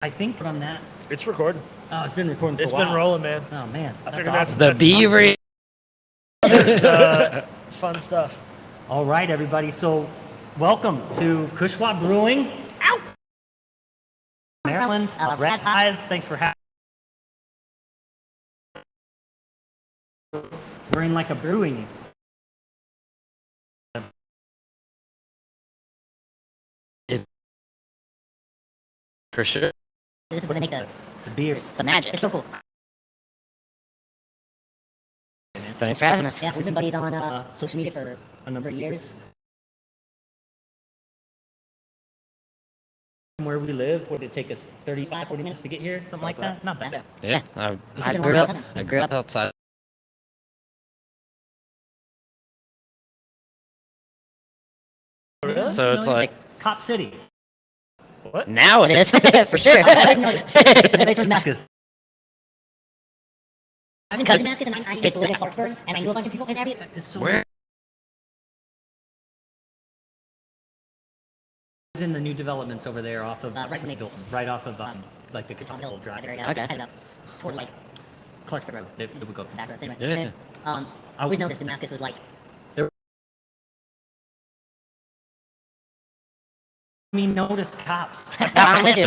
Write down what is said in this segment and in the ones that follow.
I think on that. It's recording. Oh, it's been recording for It's a while. been rolling, man. Oh, man. I figured awesome. The beaver. That's fun stuff. All right, everybody. So, welcome to Kushwa Brewing. Ow! Maryland. Rat Pies. Thanks for having We're in like a brewing. For sure. This is where they make The beers. the magic. It's so cool. Thanks for having us. Yeah, we've been buddies on social media for a number of years. From where we live, would it take us 35, 40 minutes to get here? Something like that? Not bad. Yeah, I grew up outside. Really? So it's like Cop City. What? now it is for sure. Everybody's noticed. Everybody's from Damascus. I have cousins in Damascus, and I used to live in Clarksburg, and I knew a bunch of people. It's so Where? in the new developments over there off of Right when they built them. right off of like the Catawba Hill Drive. Right Okay. headed up toward like Clarksburg Road. They would go. back roads. Anyway, Yeah. I always noticed Damascus was like Notice cops. I'm with you.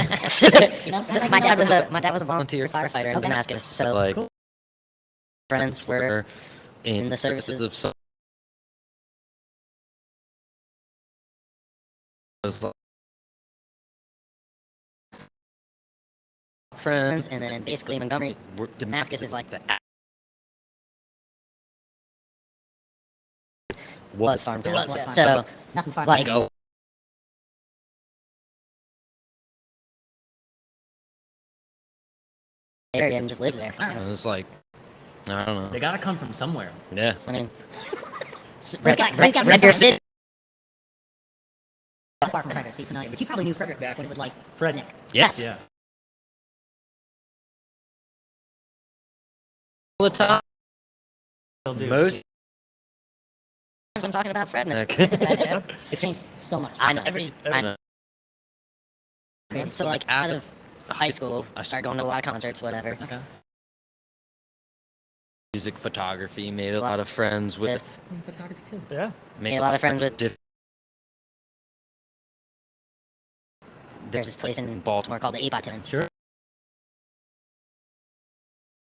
you know. So my dad was a volunteer firefighter in Damascus. So like Cool. friends were in the services of some. Friends, and then basically Montgomery, Damascus is like the was farm town. was, yeah. So Nothing's far. like oh, area and just live there. It was like I don't know. They gotta come from somewhere. Yeah, I mean, Brent's got Red Deer City. far from Frederick, so you're familiar. But you probably knew Frederick back when it was like Frednick. Yes. Yeah. All the time. They'll do. Most times I'm talking about Frednick. It's changed so much. I know. Every- I know. So like out of high school, I started going to a lot of concerts, whatever. Okay. Music, photography, made a lot of friends with. Photography too. Yeah. Made a lot of friends with. There's this place in Baltimore called the 8x10. Sure.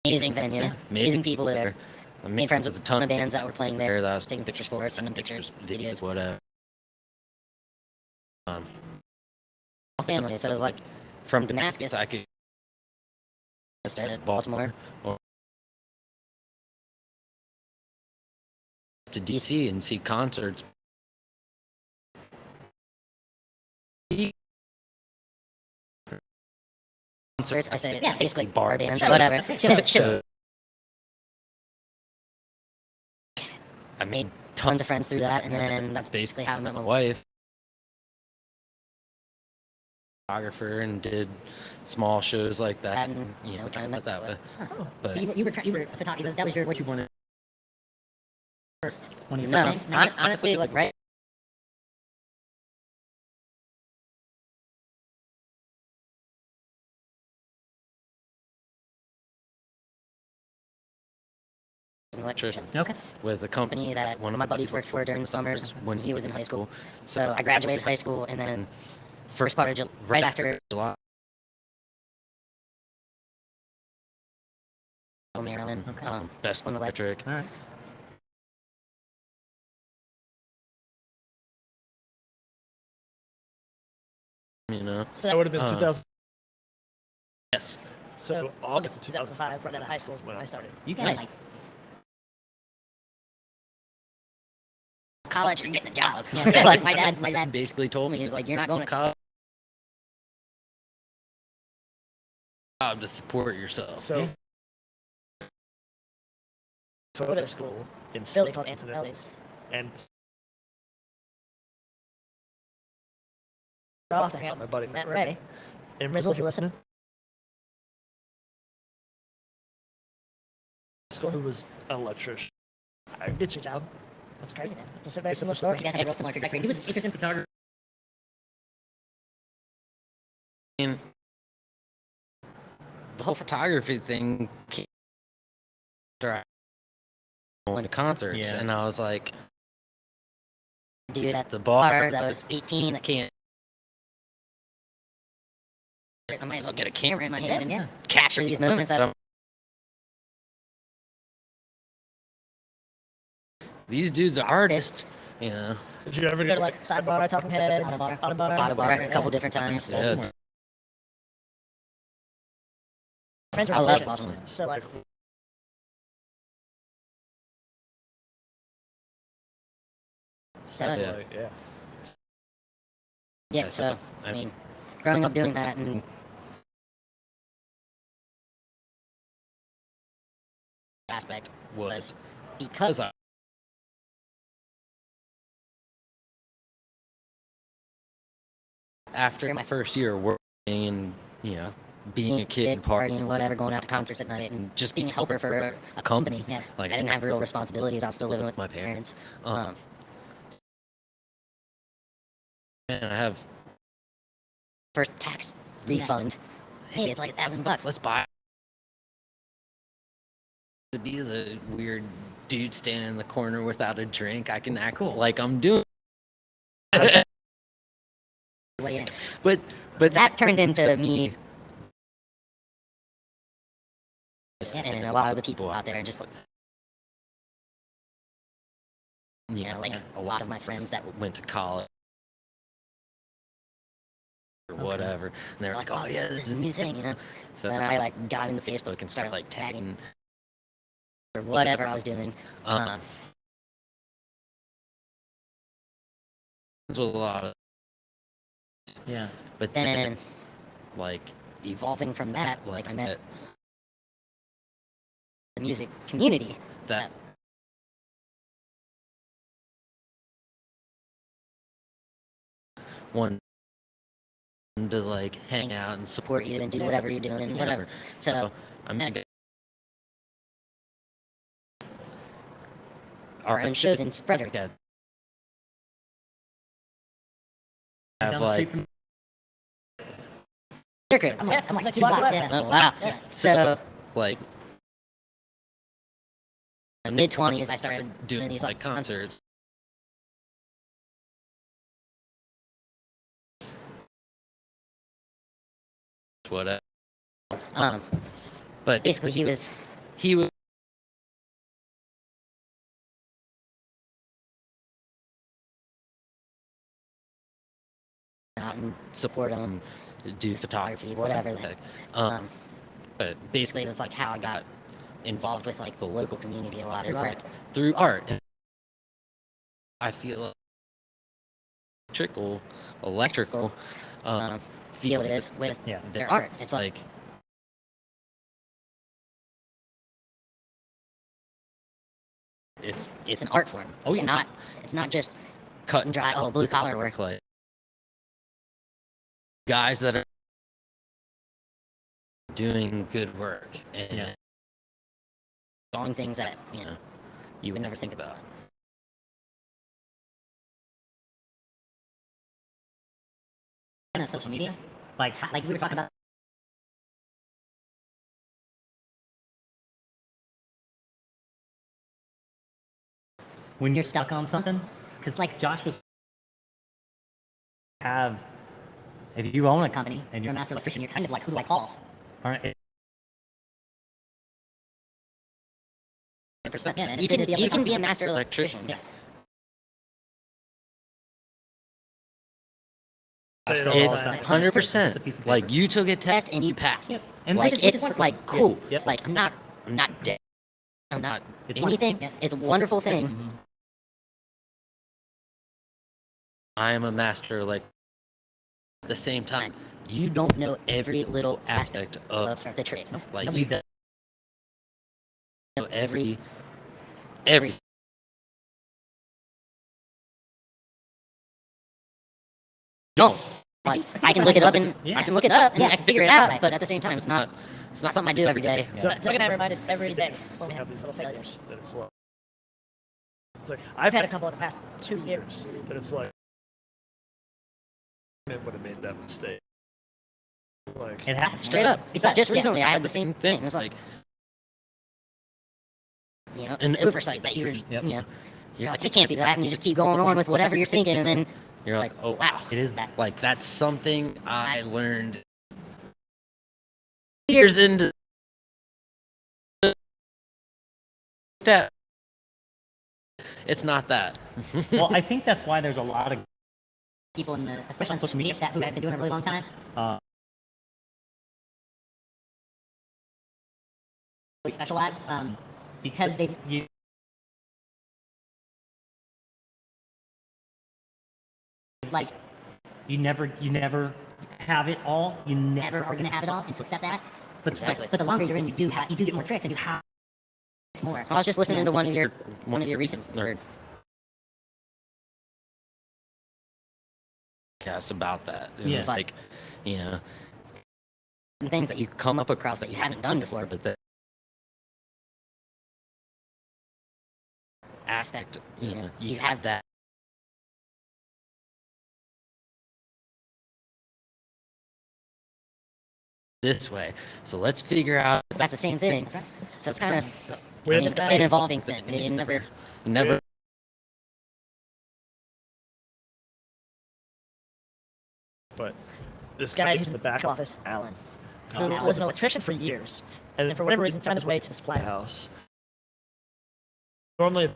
Amazing venue, amazing people there. I made friends with a ton of bands that were playing there that I was taking pictures for, sending pictures, videos, whatever. Family, so like from Damascus, I could start at Baltimore or to DC and see concerts. Concerts, I said, Yeah. basically bar bands, Shows. whatever. Shows. So, I made tons of friends through that, and then that's basically how I met my wife. Photographer and did small shows like that, and you know, kind of met that way. So But you were a photographer. That was your What you wanted first. when you no, first. honestly, like right. An electrician Okay. with a company that one of my buddies worked for during the summers when he was in high school. So I graduated high school, and then first part of right after July, Maryland, best in electric. All right. You know, So that would have been 2000. yes. So August of 2005, right out of high school is when I started. You Yeah, guys. like, College, you're getting a job. Yeah. Like my dad basically told me, he was like, "You're not going to college. Job to support yourself." So I went to school in Philly called Antonelli's, and I off to hang out with my buddy Matt Ray. And Rizzle, if you're listening, school who was an electrician. I did your job. That's crazy, man. It's a very similar story. you guys had a real similar trajectory. He was interested in photography. mean, the whole photography thing came after I went to concerts, Yeah. and I was like, dude at the bar that was 18 that can't. I might as well get a camera in my hand and capture these moments that I'm. These dudes are artists, you know. Did you ever Go to like sidebar, talking head, auto bar, A couple different times. Yeah. Friends are I love musicians, Boston. so like That's it. yeah. Yeah, so I mean, growing up doing that and aspect was because I after my first year working and being a kid, partying, whatever, going out to concerts at night, and just being a helper for a company. Yeah. Like I didn't have real responsibilities. I was still living with my parents. And I have first tax refund. Hey, it's like $1,000. Let's buy. To be the weird dude standing in the corner without a drink, I can act like I'm doing. what do you think? But that turned into me. And a lot of the people out there just like, like a lot of my friends that went to college or whatever, and they're like, "Oh yeah, this is a new thing," So then I like got into Facebook and started like tagging or whatever I was doing. With a lot of but then like evolving from that, like I met the music community that one to like hang out and support you and do whatever you're doing and whatever. So I'm not our own shows in Frederick. Have like I'm like 2 blocks away. Yeah. oh wow. Yeah. So like in my mid-20s, I started doing these like concerts. Whatever. But basically, he was out and support him, do photography, whatever the heck. But basically, that's like how I got involved with like the local community a lot. Is like through art. And I feel electrical feel it is with their art. It's like it's an art form. It's not just cut and dry blue collar work. Like guys that are doing good work and doing things that you would never think about. On social media, like we were talking about. When you're stuck on something, because like Josh was if you own a company and You're a master electrician. You're kind of like, who do I call? aren't 100%. Yeah, you can be a master electrician. Yeah. It's 100%. Like you took a test and you passed. Yep. And like it's it's like cool. Yep. Like I'm not dead. I'm not It's anything. wonderful. It's a wonderful thing. I am a master. Like at the same time, you don't know every little aspect of the trade. Like Nobody you does. know every. No, like I can look it up and I can look it up and I can figure it out. But at the same time, it's not something I do every day. So Doug and I are reminded every day when we We have have these little little failures. failures that it's like. It's like I've had a couple in the past 2 years. that it's like it would have made that mistake. Like, It happens. Straight up. Exactly. Just recently, I had the same thing. It was like, you know, an oversight that you're, Yep. you know, you're like, it can't be that, and you just keep going on with whatever you're thinking, and then you're like, oh wow, It is that. like that's something I learned years into that. It's not that. Well, I think that's why there's a lot of people in the, especially on social media, that who have been doing it a really long time. Really specialized, because they it's like you never have it all. You never never are gonna have it all, and so accept that. But Exactly. But the longer you're in, you get more tricks, and you have more. I was just listening to one of your recent podcasts about that. It was like, you know, things that you come up across that you haven't done before, but the aspect, you know, you have that. This way, so let's figure out if that's the same thing. So it's kind of, I mean, it's an evolving thing. You never. but this guy who's in the back office, Alan, who was an electrician for years, and then for whatever reason found his way to the supply house. Normally,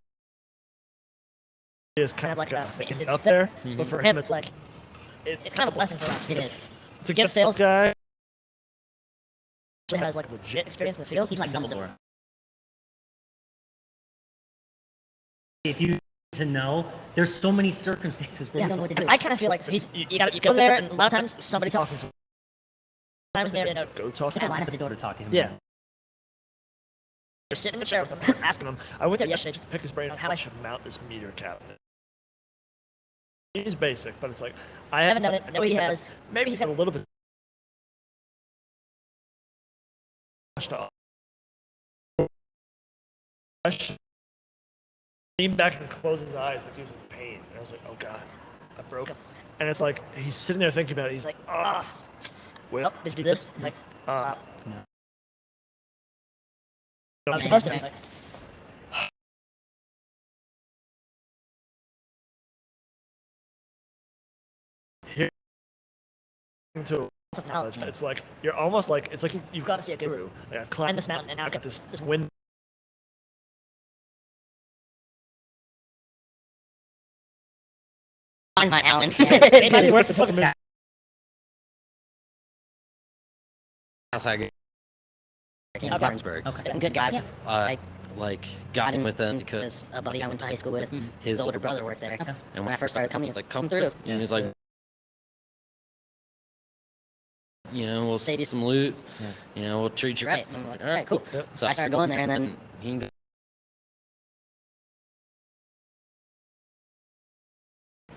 is kind of like a making it up there, but for him, it's like it's kind of a blessing for us because to get a sales guy who has like legit experience in the field, He's like Dumbledore. if you to know, there's so many circumstances where Yeah, I don't know what to do. I kind of feel like so you go there, and a lot of times somebody talking to him. Sometimes they're gonna go talk to I him. line up at the door to talk to him. Yeah. You're sitting in the chair with him, asking him. I went there yesterday just to pick his brain on how I should mount this meter cabinet. He's basic, but it's like I haven't done it. I know he has. Maybe he's got a little bit. Lean back and close his eyes like he was in pain. And I was like, oh god, I broke him. And it's like he's sitting there thinking about it. He's like, well, Did you do this? It's like, I'm I'm supposed to. It's like, to knowledge. It's like you're almost like it's like you've got to see a guru. Like I've climbed this mountain and now I've got this wind. Find my Alan. It might be worth the book. Outside in Martinsburg. Okay. Good guys. I got in with them because a buddy I went to high school with, his older brother worked there. Okay. And when I first started coming, he was like, "Come through." And he was like, "You know, we'll save you some loot. You know, we'll treat you right." And I'm like, "All right, cool." Yep. So I started going there, and then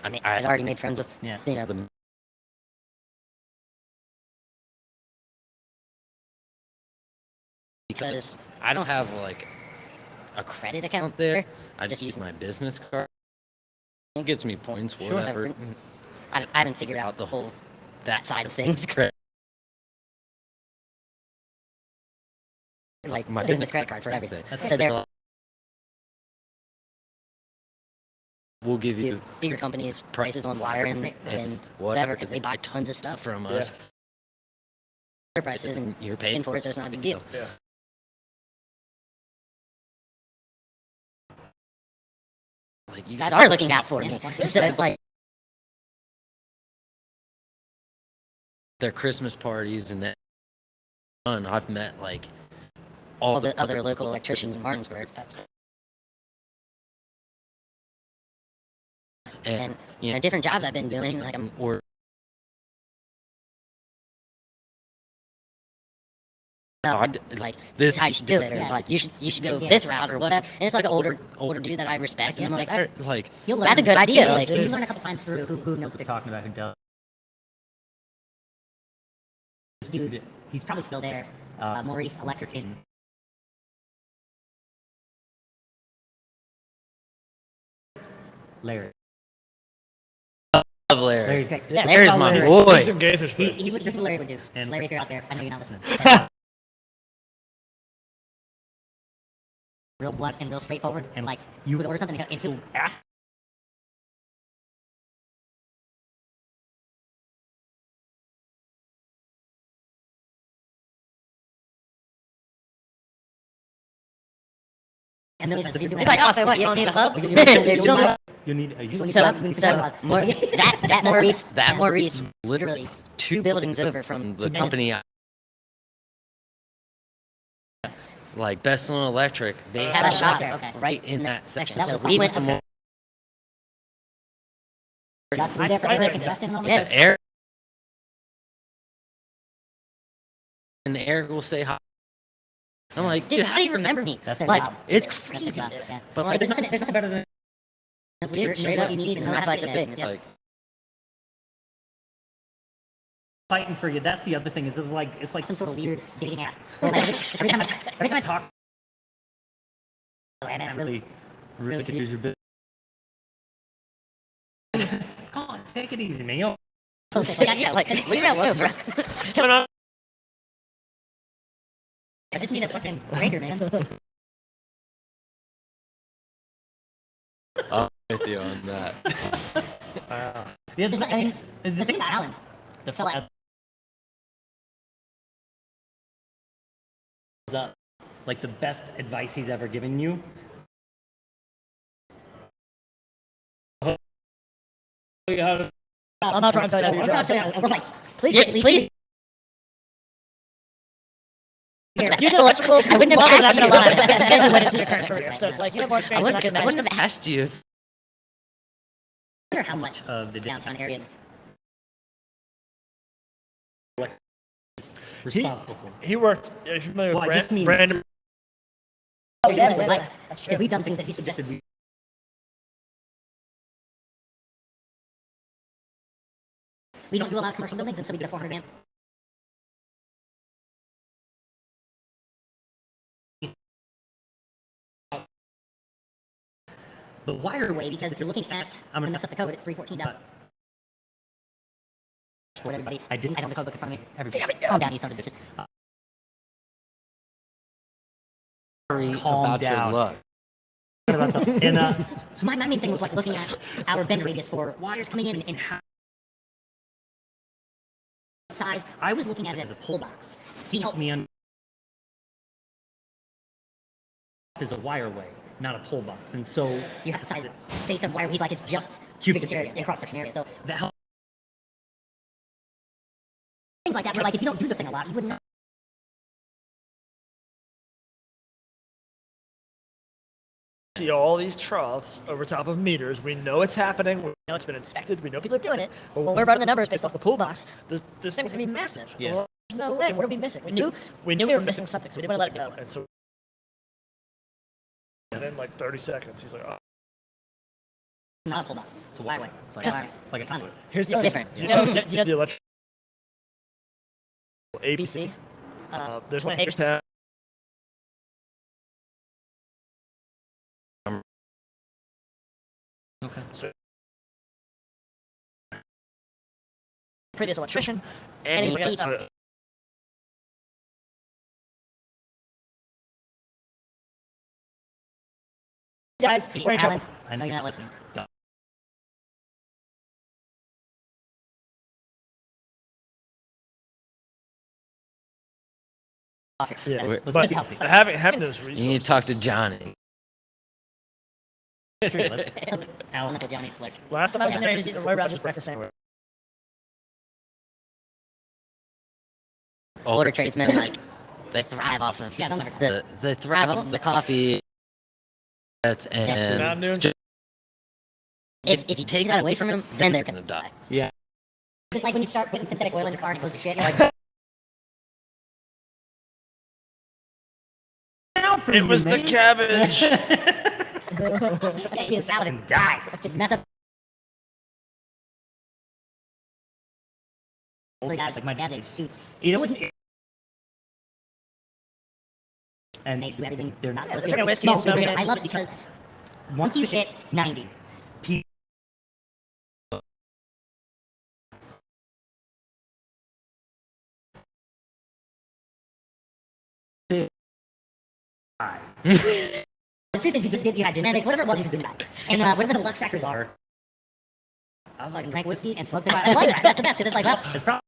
I mean, I had already made friends with, Yeah. you know, the because I don't have like a credit account there. I just use my business card. It gets me points, whatever. I haven't figured out the whole that side of things. Like my business credit card for everything. So they're like, we'll give you bigger companies prices on wire and whatever because they buy tons of stuff from us. Their prices and you're paying for it, so it's not a big deal. Yeah. Like you guys are looking out for me instead of like their Christmas parties and that. I've met like all the other local electricians in Martinsburg. And you know, different jobs I've been doing, like like this is how you should do it, or like you should go this route or whatever. And it's like an older dude that I respect, and I'm like, that's a good idea. Like you learn a couple times through who knows what they're talking Talking about who does. This dude, he's probably still there. Maurice Electric in Larry. Larry. Larry's great. Yeah, Larry's Larry. my Larry. boy. He's some Gaither's He, boy. he would, here's what Larry would do. And- Larry, if you're out there, I know you're not listening. Real blunt and real straightforward, and like you would order something and he'll ask. And then if you're doing It's like, oh, so what? You don't need a hub? You You don't need- don't need You need a So that Maurice, literally 2 buildings over from the company. Like Best on Electric, they had a shop there, okay. right in that section. That So was we went to okay. more. Just I there for started- Eric and Justin and all Yeah, that. Eric. And Eric will say hi. I'm like, dude, how do you remember me? That's their Like, job. it's That's their crazy. job, yeah. But like, There's nothing better than dude, straight up, and that's like the thing. It's like, fighting for you. That's the other thing. It's like some sort of weird dating app. Where, like, every time I talk, and I'm really could use your business. Come on, take it easy, man. Yo, yeah, like, leave me alone, bro. Coming on. I just need a fucking breaker, man. I'm with you on that. the It's other like, I mean, the thing about Alan, the fella was like the best advice he's ever given you. I'm not trying to tell you. I'm trying to tell you. We're like, please, Yes, please. Here. You did electrical. I wouldn't have Well, asked that's you. been a lot of- And then went into your current career. So it's like, you have more I experience than I wouldn't, can I imagine. wouldn't have asked you. I wonder how much Of the downtown areas. responsible for. He worked. Are you familiar Well, I with just mean- Brandon? Oh, yeah, because we've done things that he suggested. We don't do a lot of commercial buildings, and so we get a 400 grand. The wire Way, because if you're looking at, I'm gonna mess up the code. It's 314 down. For everybody, I didn't- I don't have the code book in front of me. Everybody, Calm down, you sons of bitches. Worry Calm about down. your luck. and So my main thing was like looking at our bend radius for wires coming in and how size. I was looking at it as a pull box. He helped me me is a wire way, not a pull box, and so You have to size it based on wire. He's like, it's just Cubic area, cross section area. So that helps. things like that. Where like if you don't do the thing a lot, you wouldn't know. See all these troughs over top of meters. We know it's happening. We know it's been inspected. We know people are doing it. But when we're running the numbers based off the pool box, this thing's gonna be massive. Yeah. Well, there's no way. What are we missing? We knew we were missing something, so we didn't want to let it go. And so, within like 30 seconds, he's like, "Oh, Not a pull box. It's a wire way. It's like, Just- it's like a conduit. here's the other Different. Do you know the electric ABC? Uh, There's one in Hagerstown. Okay. So, previous electrician, and he's he's a teacher. guys, we're in trouble. Alan, I know you're not listening. Yeah, We're- but get healthy. having those You resources. need to talk to Johnny. Let's- Alan, Uncle Johnny Slick. Last time I was in there, he was eating a Roy Rogers breakfast sandwich. Older tradesmen, like, they thrive off of Yeah, don't ever. they thrive off of the coffee. Not And noon. if you take that away from them, then they're gonna die. It's like when you start putting synthetic oil in your car and it goes to shit. You're like, It was the cabbage. yeah, eat a salad and die. Just mess up. Older guys like my dad's age too. You know, and They do everything they're not supposed to. Drinking They whiskey and smoke smoking weed. it. I love it because once you hit 90, The truth is, you had genetics, whatever it was, you just didn't die. And whatever the luck factors are, I fucking drank whiskey and smoked cigarettes. I like that. That's the best because it's like, well, it's probably.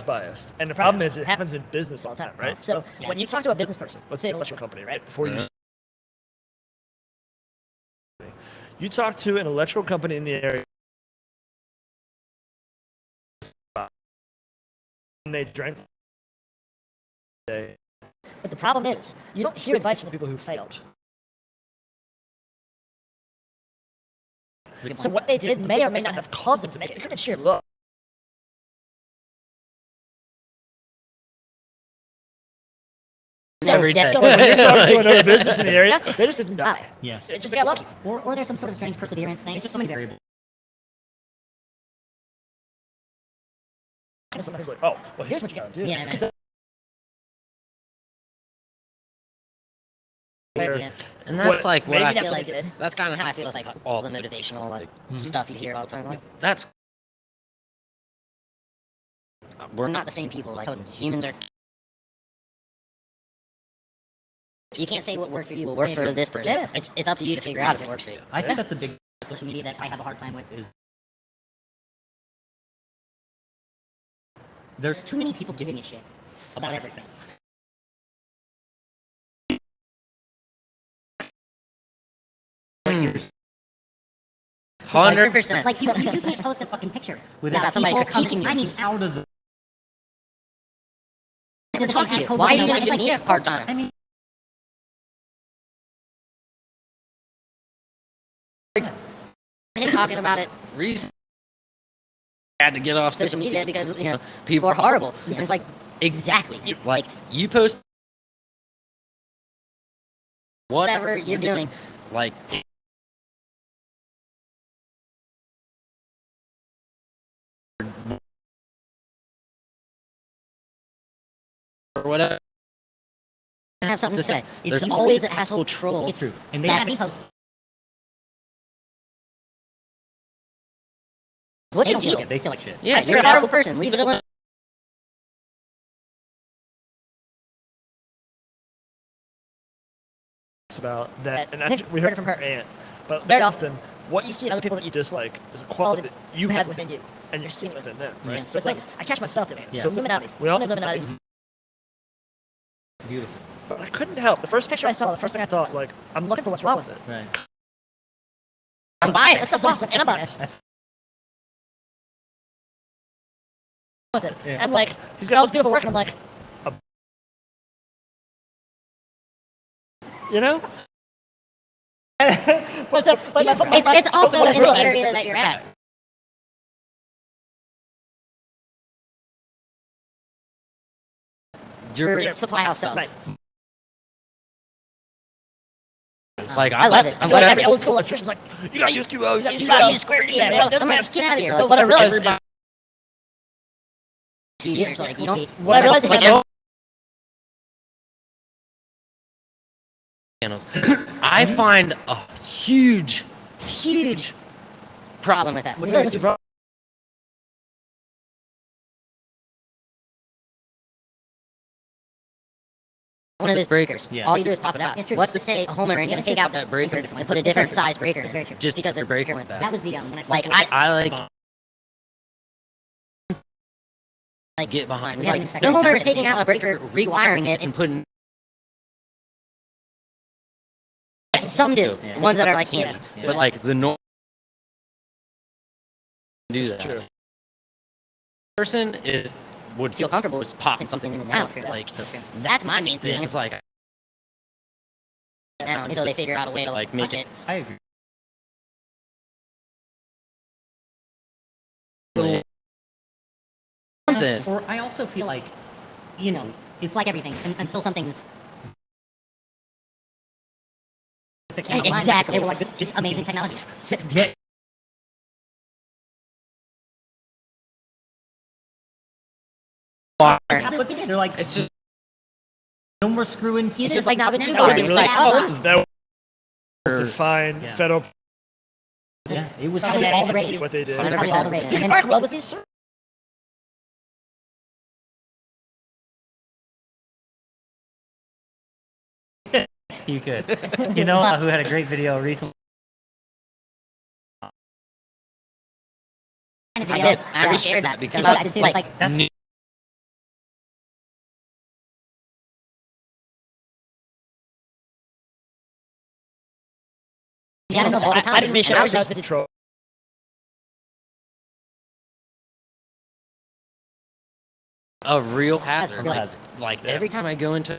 Biased, and the problem is it happens in business all the time, right? So when you talk to a business person, let's say an electrical company, right? Before you talk to an electrical company in the area, and they drank. But the problem is, you don't hear advice from the people who failed. So what they did may or may not have caused them to make it. It could have been sheer luck. Every day. So when you're talking to another business in the area, they just didn't die. Yeah. It just got lucky. Or there's some sort of strange perseverance thing. It's just so many variables. And somebody's like, oh, well, here's what you gotta do. Yeah, right. Where- And that's like what maybe I that's feel what like. they did. That's kind of how I feel with like all the motivational like stuff you hear all the time. Like that's we're not the same people. Like humans are. You can't say what worked for you will work for this person. Yeah. It's up to you to figure out if it works for you. I think that's a big social media that I have a hard time with is there's too many people giving a shit about everything. Hmm. 100%. Like, you can't post a fucking picture Without somebody people critiquing coming, you. I mean, Out of the this is Talk to like you. COVID, Why are you know, gonna it's give like, me a hard time? I mean Him talking about it recently. I had to get off social media because people are horrible. And it's like exactly like you post whatever you're doing, like or whatever. I have something to say. There's always the asshole troll. It's true. And they have reposts. What's They your don't feel deal? it. They feel like shit. Yeah, you're a horrible person. Leave it alone. It's about that, and I think we heard it from her aunt. But very often, what you see in other people that you dislike is a quality that you have within you, and you're seeing it within them, right? Yeah. So it's like I catch myself doing it. Yeah. So Illuminati, we all know Illuminati. beautiful. But I couldn't help. The first picture I saw, the first thing I thought, like, I'm looking for what's wrong with it. Right. I'm biased. That's awesome, and I'm biased. With it, Yeah. and like he's got all this beautiful work, and I'm like, you know. What's up? But It's also in the area that you're at. Your supply house sells. Right. Like I love it. I feel like every old school electrician's like, you gotta use QO, you gotta use square D. Yeah, Yeah, I'm like, just get out of here. Like, what I realized, everybody- 2 years, like you don't. what I realized, like, like, channels. I find a huge problem with that. what is it, bro? One of those breakers. Yeah. All you do is pop it out. What's to say a homeowner ain't gonna take out that breaker and put a different size breaker in it just because their breaker went bad? That was the when I saw Like it. I get behind. It's Yeah, like it's the homeowner's taking out a breaker, rewiring it, and putting. Some do. Yeah. Ones that are like handy, Yeah. but like the normal do that. True. Person would feel comfortable with popping something in and out. Like that's my main thing. Yeah. It's like now until they figure out a way to like make it. I agree. Something. Or I also feel like, it's like everything until something's Exactly. They were like, this is amazing technology. Yeah. That's what they did. They're like, It's just no more screw-in it's fuses. just like now the two That would bars. be It's really like oh this is That to find Yeah. federal. Yeah, it was Probably all all the the rage. What they did. That's probably all the rage. You And work then- well with these. You could. You know who had a great video recently? I did. I reshared that because I did too. It's like That's yeah, it's all the time. I didn't mention And I was just busy trolling. a real hazard. real Like, hazard. like Yeah. every time I go into,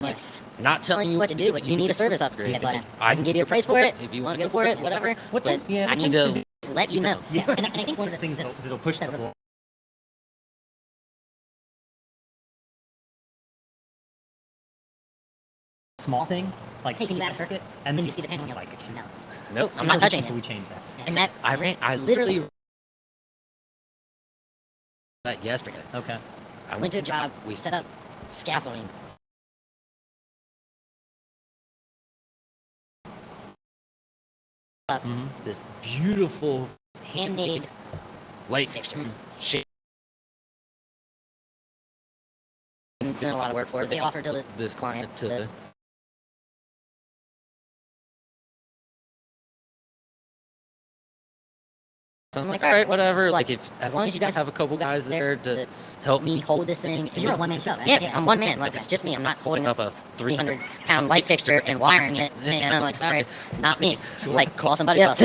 like, not telling you what to do, but you need a service upgrade. Yeah, but I can give you a price for it if you want to go for it, whatever. What But yeah, I what need tends to let you know. Yeah, and I think one of the things that'll push that along. Small thing, like hey, can you add a circuit? and then You see the panel and you're like, okay, no. Nope, I'm not touching So it. we changed that. And that I literally that yesterday. Okay. I went to a job. We set up scaffolding. This beautiful handmade light fixture. Shit. I'm doing a lot of work for it. They offered to this client to so I'm like, all right, whatever. Like, if as long as you guys have a couple guys there to help me hold this thing. Because you're a one-man show, right? Yeah, I'm one man. Like, it's just me. I'm not holding up a 300-pound light fixture and wiring it. And I'm like, sorry, not me. Like, call somebody else.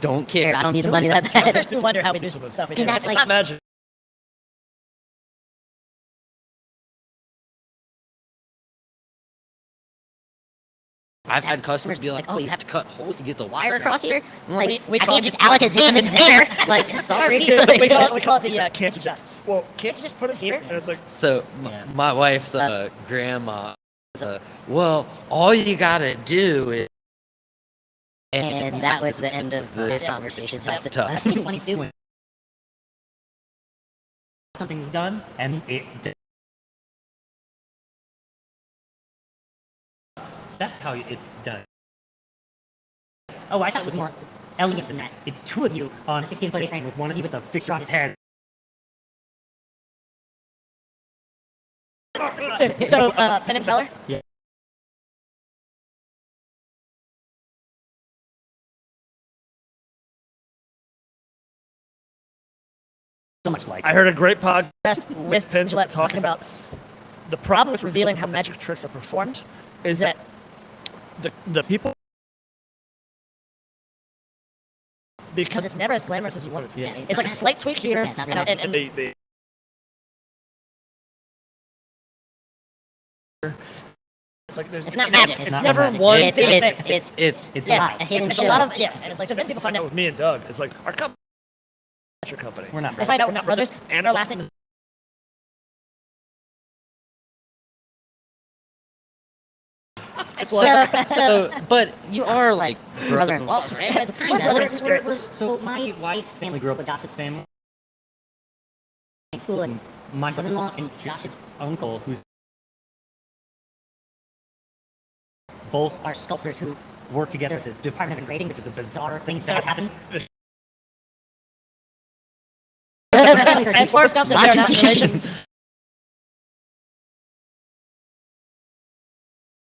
Don't care. I don't need the money that I bad. do wonder how we do some of the stuff we do. And that's It's like- not magic. I've had customers be like, oh, you have to cut holes to get the wire across here? I'm like, We I call can't it- just Alakazam, it's there. Like, sorry. we call it the can't you just. Well, can't you just put it here? And it's like, So, Yeah. my wife's grandma, well, all you gotta do is. And that was the end of this conversation. So I tough. think it's funny too when something's done and that's how it's done. Oh, I thought it was more elegant than that. It's two of you on a 16-foot frame with one of you with a fixture on his head. so Penn and Teller? Yeah. So much like I heard a great podcast with Penn Jillette talking about the problem with revealing how magic tricks are performed is that the people, because it's never as glamorous as you want it to be. Yeah. It's like a slight tweak here, Yeah, it's not and, real. and they it's like there's It's not magic. It's not never magic. one It's thing. it's yeah, a hidden it's a show. lot of and it's like so then people find out with me and Doug. It's like our company, your company. we're not They find out we're not brothers, and our last name is. It's like but you are like brother-in-laws, right? It's kind of in spirits. So my wife's family grew up with Josh's family. In school, and my brother-in-law and Josh's uncle, who's both are sculptors who work together at the Department of Engraving, which is a bizarre thing to have happen. As far as sculptors, they're not relations.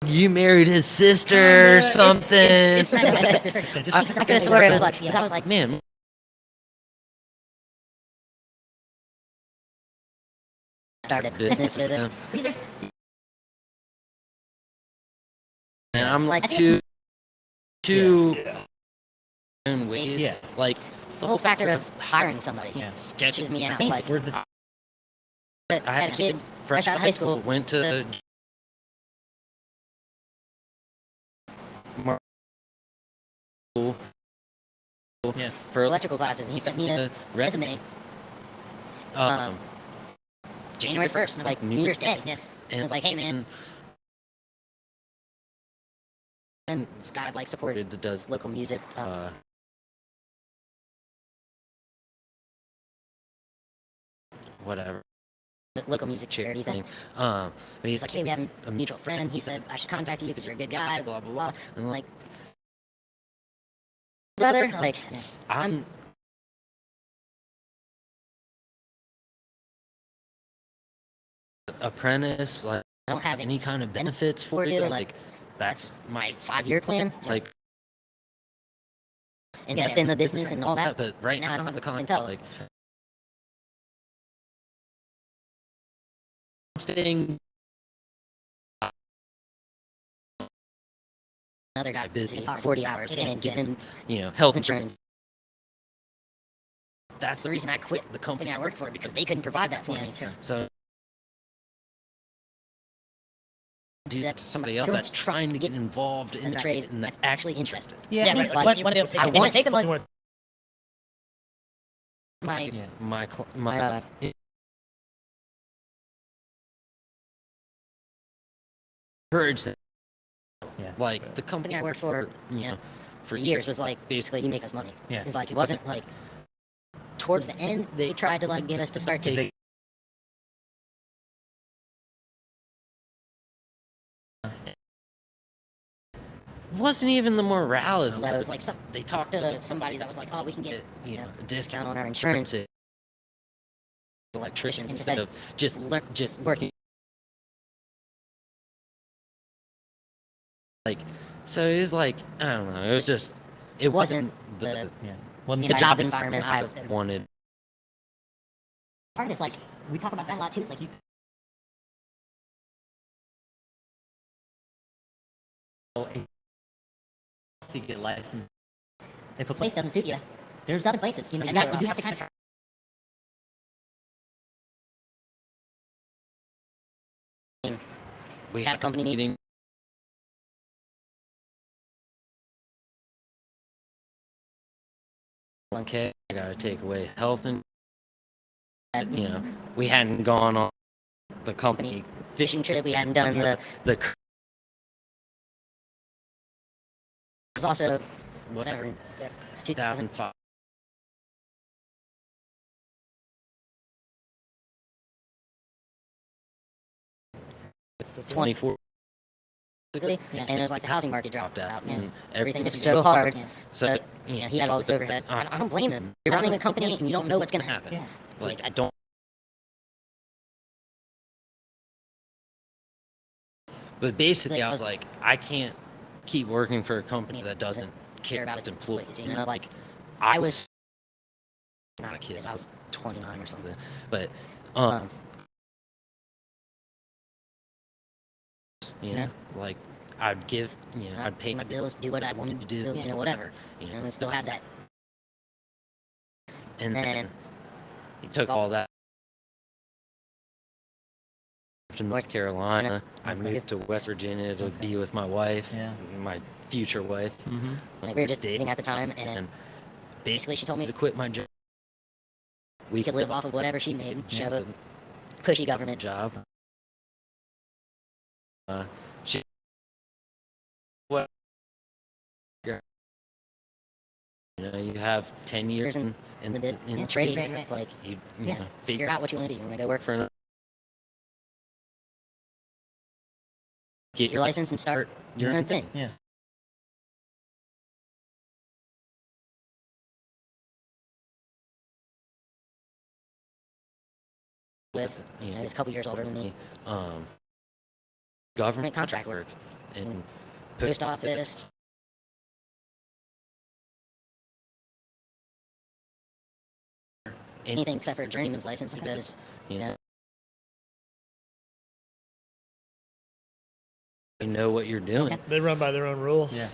You married his sister or something. It's not really to a certain extent, just I because could of have sworn it was like, yeah. because I was like, man. Started business with him. And I'm like, two Yeah. in ways. Yeah. Like, the whole factor of hiring somebody Yeah. sketches me out. Same, Like, we're the I had a kid fresh out of high school, went to school Yeah. for electrical classes, and he sent me a resume. January 1st, like New Year's Day, and it was like, hey man, and this guy I've like supported that does local music. Whatever. The local music charity thing. But he's like, hey, we have a mutual friend. He said I should contact you because you're a good guy. Blah blah blah. And I'm like, brother, like, I'm apprentice, like I don't have any kind of benefits for you. Like that's my 5-year plan. like Invest in the business and all that. but right now I don't have the clientele. Like I'm staying Another guy busy 40 hours and give him health insurance. That's The reason I quit the company I worked for because they couldn't provide that for me. So do that to somebody else that's trying to get involved in the trade and that's actually interested. Yeah, Yeah, I mean, right. like, Like, you want to be able to take I advantage- want to take them you like want- my my encourage that. Yeah. Like the company I worked for, for years was like basically you make us money. Yeah. It's like it wasn't like towards the end they tried to like get us to start taking. Wasn't even the morale is That was like they talked to somebody that was like, oh, we can get a discount on our insurance. Electricians Instead instead of just working. like so it was like I don't know, it wasn't the Yeah. Well, The job environment I wanted. part of this, like we talk about that a lot too. It's like you to get licensed. If a place doesn't suit you, there's other places. And that you have to kind of try. We had a company meeting. Okay, I gotta take away health and we hadn't gone on the company Fishing trip we hadn't done. the There's also whatever 2005 24 and it was like the housing market dropped out and everything was everything so hard. so He had all this overhead. I don't blame him. You're running a company and you don't know what's gonna happen. happen. Like I don't. But basically, I was like, I can't keep working for a company that doesn't care about its employees. Like I was not a kid. I was 29 or something. But like I'd give, I'd pay my bills, do what I wanted to do, whatever. And I still had that. And then he took all that to North Carolina. I moved to West Virginia to be with my wife, my future wife. Mm-hmm. Like we were just dating at the time, and basically she told me To quit my job. we could live off of whatever she made. She has a cushy government job. She what you have 10 years in trading, like you figure figure out what you want to do. You want to go work for get your license and start your own thing. Yeah. With he's a couple years older than me. Government contract work and Post office. Anything except for a journeyman's license because you know what you're doing. They run by their own rules. Yeah.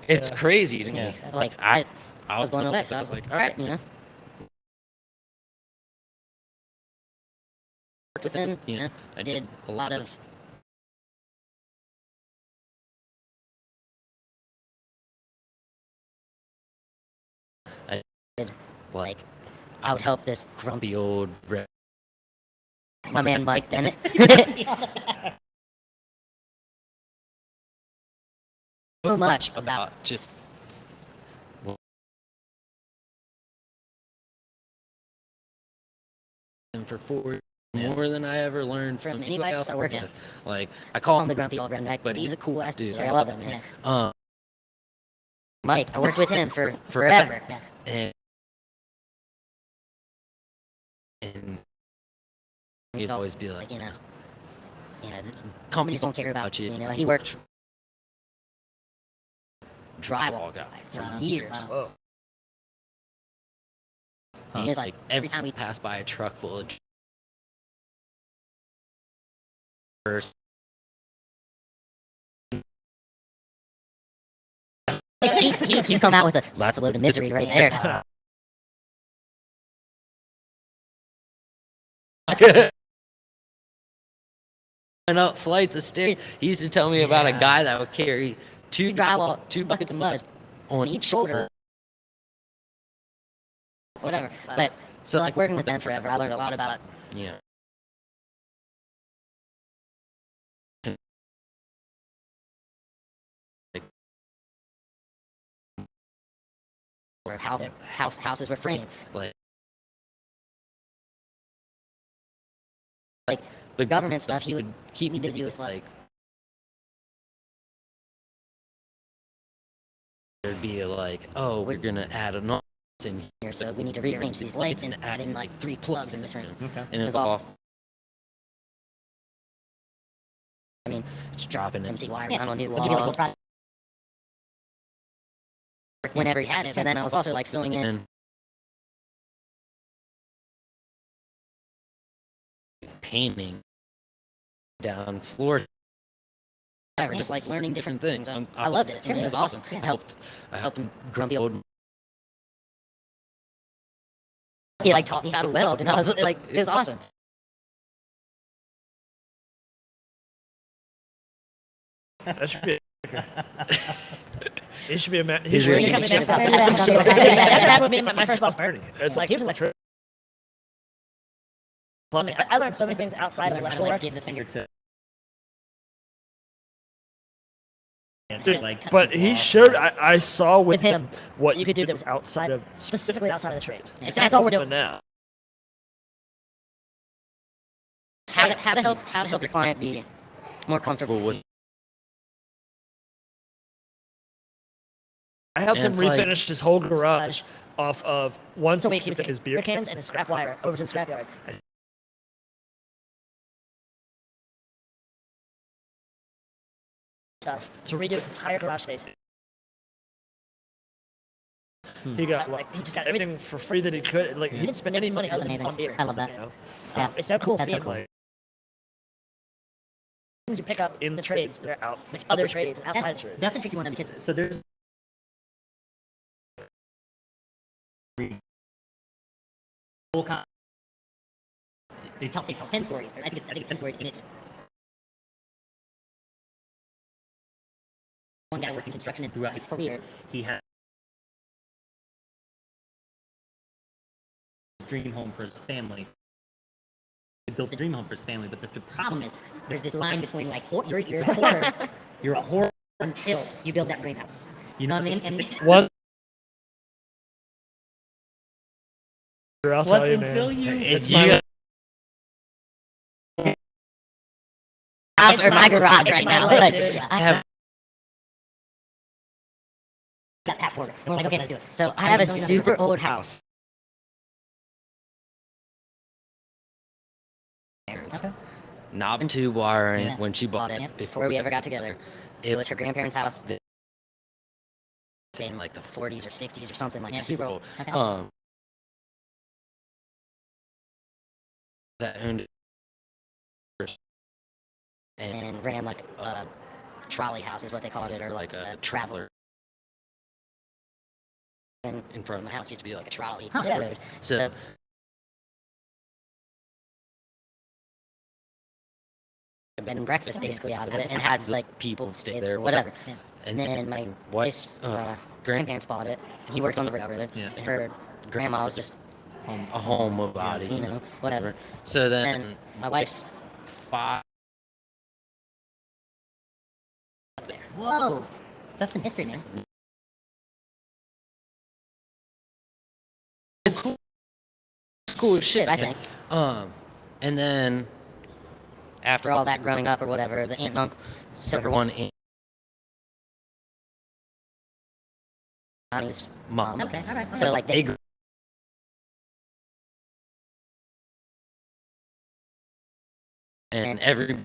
It's crazy to me. like I was blown away. So I was like, all right, worked with him. I did a lot of. I did like I would help this grumpy old my man Mike Bennett. So much about just and for 4 more than I ever learned from anybody else I work with. Like I call him the grumpy old redneck, but he's a cool ass dude. So I love him. Man. Mike, I worked with him for forever. And he'd always be like, companies don't care about you. He worked drywall guy for years. Whoa. And it's like every time we pass by a truck full of first. He'd come out with lots of load of misery right there. And up flights of stairs. He used to tell me about a guy that would carry 2 buckets of mud on each shoulder. Whatever. But so like working with them forever, I learned a lot about or how houses were framed. Like the government stuff, he would keep me busy with like there'd be like, oh, we're gonna add a noise in here, so we need to rearrange these lights and add in like 3 plugs in this room. Okay. And it was all. I mean, just dropping MC wire down on new wall. Whenever he had it, but then I was also like filling in painting down floor. Whatever, just like learning different things. I loved it. And it was awesome. I helped him grumpy old. He like taught me how to weld, and I was like, it was awesome. That should be. He should be a man. He's That's really what happened with me and my first boss, Bernie. It's like he was an electrician. Plumbing. I learned so many things outside of electrical work. Give the finger to. Dude, Like, but he showed. I saw with him what you could do that was outside of, specifically outside of the trade. That's all we're doing. But now, How to help your client be more comfortable with. I helped him And it's like- refinish his whole garage off of once a week. He would take his beer cans and his scrap wire over to the scrapyard. Stuff to redo his entire garage space. He got like he just got everything for free that he could. Like he didn't spend any money other than on beer. I love that. You know? Yeah. It's so cool That's so seeing cool. like things you pick up in the trades that are out, like other trades and outside the trades. That's a tricky one because so there's they tell 10 stories. I think it's 10 stories, and it's one guy working construction, and throughout his career, he had his dream home for his family. He built the dream home for his family, but the problem is there's this line between like you're a hoarder, you're a hoarder until you build that dream house. You know what I mean? And What? I'll tell you, until man. you It's you- my House or my garage it's right my now. life, Like, dude. I have that password. And we're like, okay, let's do it. so I have a super old house. Okay. Knob and tube wiring Yeah. when she bought it Yep. before we ever got together. It was her grandparents' house in like the 40s or 60s or something like Yeah. super old. Okay. That owned it first and ran like a trolley house is what they called it, or like a traveler. And in front of my house used to be like a trolley road. So a bed and breakfast basically out of it, and had like people stay there, whatever. Yeah. And then my wife's grandparents bought it. He worked on the railroad. Yeah. And her grandma was just a home body, Mm-hmm. you know, whatever. So then And my wife's 5 up there. whoa, that's some history, man. It's cool as shit, I think. And then after all that growing up or whatever, the aunt and uncle, so her one aunt, Connie's mom. Okay, all right. So like they grew and every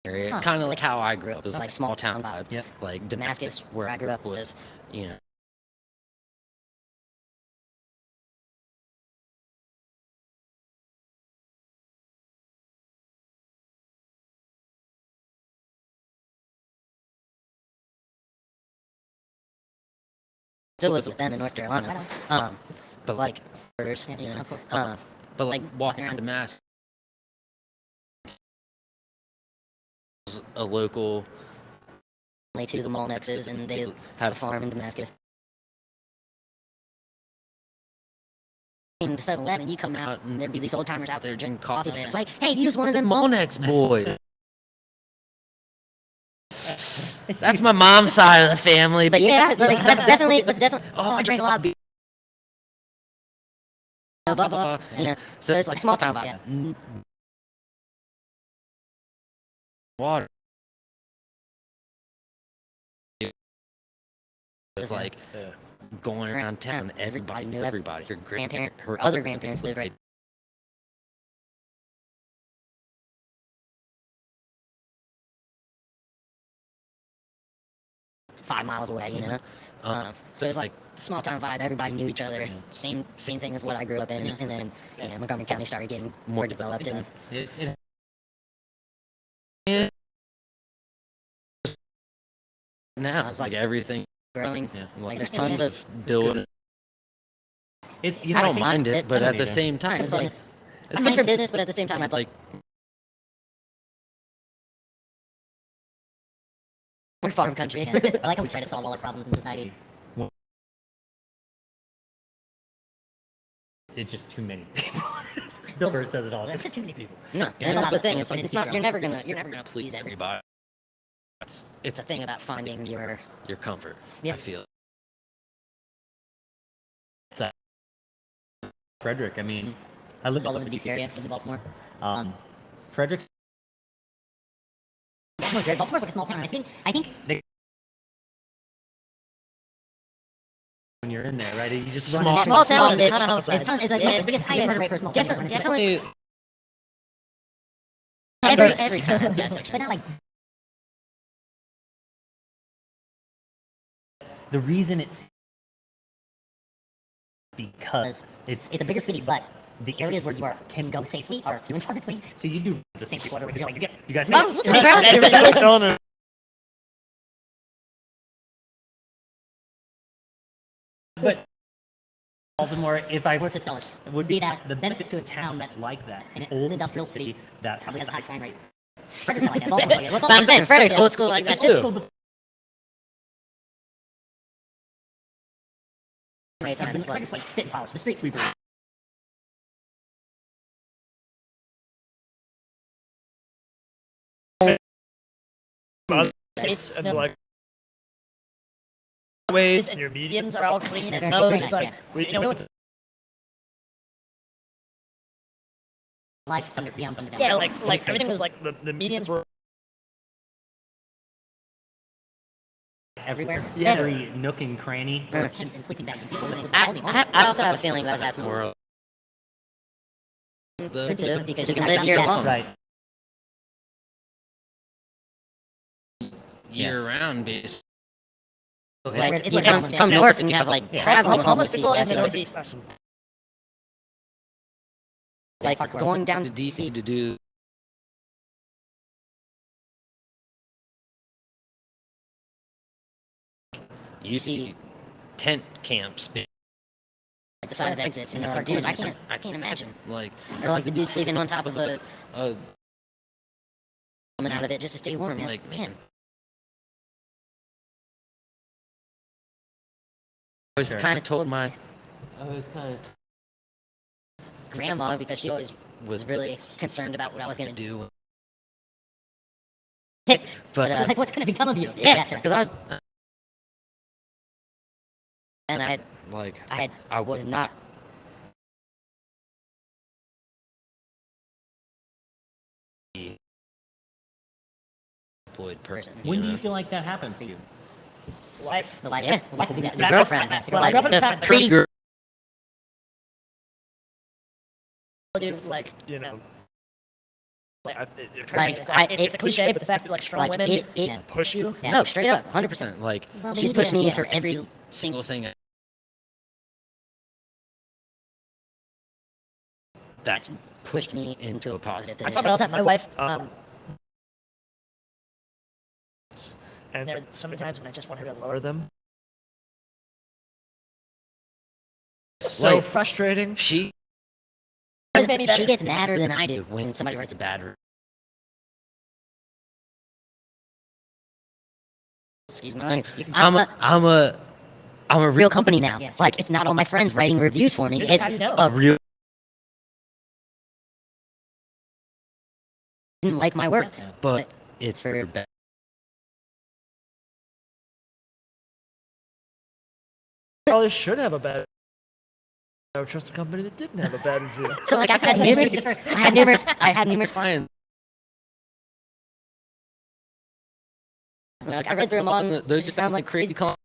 area. It's Huh. kind of like how I grew up. It was like small town vibe. Yep. Like Damascus, where I grew up, was, you know, still lives with them in North Carolina. But like, murders, you know, but like walking around Damascus, a local family to the Molnexes, and they had a farm in Damascus. In the 7-Eleven, you come out and there'd be these old timers out there drinking coffee. And it's like, hey, you was one of them Molnex boys. That's my mom's side of the family. But yeah, like that's definitely. Oh, I drank a lot of beer. Blah blah blah. You know, so it's like small town vibe. Yeah. Water. It was like going around town. Everybody knew everybody. Her grandparent, her other grandparents lived right. 5 miles away, you know. So it's like small town vibe. Everybody knew each other. Same thing as what I grew up in. And then Montgomery County started getting more developed. And now it's like everything growing. Yeah. Like there's tons of building. It's I don't mind it, but at the same time, it's like it's good for business. But at the same time, I'd like. We're farm country. I like how we try to solve all the problems in society. It's just too many people. Bill Burr says it all. It's just too many people. No, Yeah, and that's the it's thing. not- It's like it's it's not. not- You're never gonna please everybody. It's a thing about finding your comfort. Yeah. I feel. Frederick, I mean, I lived All over the DC area, in Baltimore. Frederick, Baltimore's great. Baltimore's like a small town. I think when you're in there, right? You just Small run town, bitch. it's like the biggest highest murder rate for a small town. Definitely. Every town has that But section. But not like The reason it's because it's a bigger city, but the areas where you can go safely are few and far between. so you do The same people everywhere. Like you guys Oh, make what's it. up, bro? Everybody's selling it. But Baltimore, if I were were to sell it, it would be be that the benefit to a town that's like that, an an old industrial city that probably has a high crime rate. Frederick's not like that. Baltimore's like that. But I'm saying Frederick's old school like that it's old too. school, but Right, Yeah, but Frederick's like spit and polish, the street sweeper. States and like ways and your medians are all clean and Very it's nice, like yeah. we went to Like Thunder, beyond Thunder. yeah like everything was like the medians were everywhere, Yeah. every nook and cranny. There were tents and sleeping bags and people. And it was all I also have a feeling that that's more the too, because you can live year long, Right. year round, basically. Like, it's You like come north and you have like Yeah. traveling almost homeless people people. in the I feel northeast have some like going down to DC to do. You see tent camps like the side of exits, and it's like, dude, I can't imagine. Like, or like the dude sleeping on top of a coming out of it just to stay warm. Like, man. I was Sure. kind of told my grandma, because she always was really concerned about what I was gonna do. But It's like, what's going to become of you? yeah, sure. because I was, and I was not. Employed person. When do know? you feel like that happened for you? life. The wife, Yeah. the wife will be that. The girlfriend. Well, my girlfriend at the time, Pre-girl. dude, like you know Like, it's a it- cliche, but the fact that like strong like, women it push you. Yeah. no, straight up, 100%. Like, Well, she's but pushed me yeah. for every single thing that's pushed me into a positive I position. talk about it all the time. My wife, and there are so many times when I just want her to lower them. So Like, frustrating. She It's made me better. she gets madder than I do when somebody writes a bad review. Excuse me. I'm a real company now. Yeah. Like, it's not all my friends writing reviews for me. Dude, It's how do you know? a real didn't like my work, Yeah. but it's for better. Probably should have a bad. I would trust a company that didn't have a bad review. So like I've had Maybe numerous, the first. I had numerous clients. Like, I read through them all, and those just sound like crazy calls.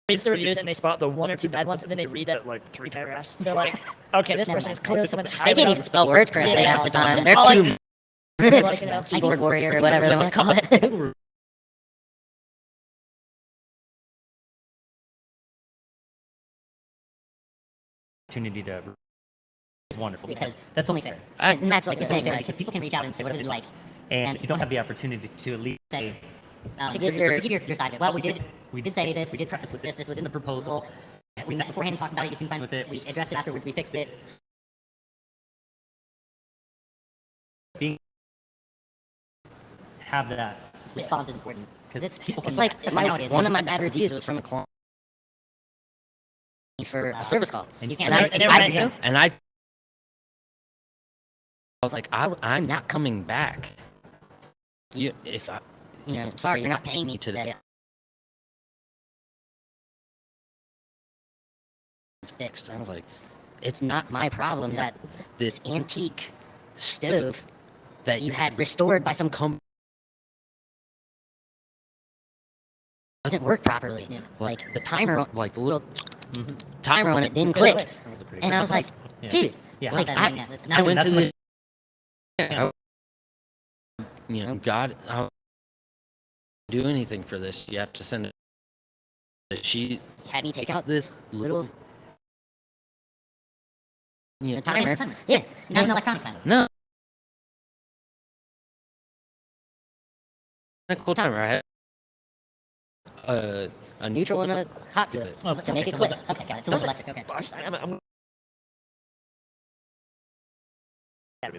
Reads the reviews and they spot the one or two bad ones, and then they read that like 3 paragraphs. They're like, okay, this person is clearly someone that They can't even spell words correctly Yeah. half the time. They're All I- too They're like, you know, keyboard warrior or whatever they want to call it. Opportunity to is wonderful Because that's only fair. And that's like Like, the it's only thing. fair Like, because people can reach out and say, what did you like? and if you don't have the opportunity to at least Say, To give your- your side of it. Well, we did say this, we did preface with this was in the proposal. We met beforehand and talked about it, you seemed fine with it, we addressed it afterwards, we fixed it. have that, Response is important. Because it's people can it's like especially nowadays, one of my bad reviews was from a client for a service call, and you and can't and they were mad at you? I was like, I'm not coming back. You, if I, you know, sorry, you're not paying me today. It's fixed. I was like, it's not my problem that this antique stove that you had restored by some company doesn't work properly. Yeah. Like the timer, like the little timer on it didn't click, that was a pretty and I was like, Yeah. dude, yeah, like, Not I- that thing, that's I not went that's to what- the, you know, God, I'll do anything for this. You have to send it. She had me take out this little, you know, timer. timer. Yeah, Not an electronic timer. no. A cool timer. I had a neutral and a hot to it Oh, to make it so click. okay, got it. So it was electric, okay.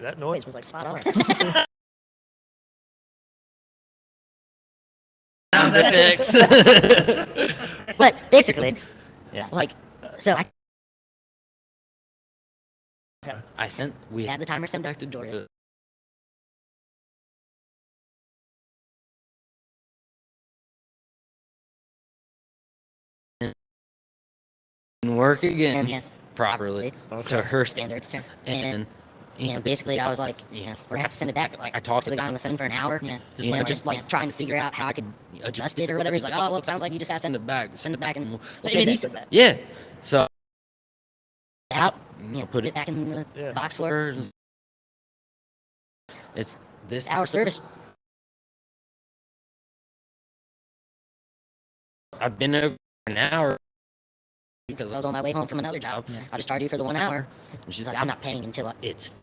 That noise was like spot on. Sound effects. But basically, Yeah. like, so we had the timer sent back to Georgia. And work again Yeah. properly to her standards. Sure. And, you know, basically I was like, you know, we're gonna have to send it back. Like, I talked to the guy on the phone for an hour, Yeah. you know, just like trying to figure out how I could adjust it or whatever. He's like, oh, well, it sounds like you just gotta send it back. Send it back and we'll So fix he it. said that. Yeah. So out, you know, put it back in the Yeah. box for her. It's this hour service. I've been over an hour because I was on my way home from another job. Yeah. I just charged you for the 1 hour. And she's like, I'm not paying until it's. I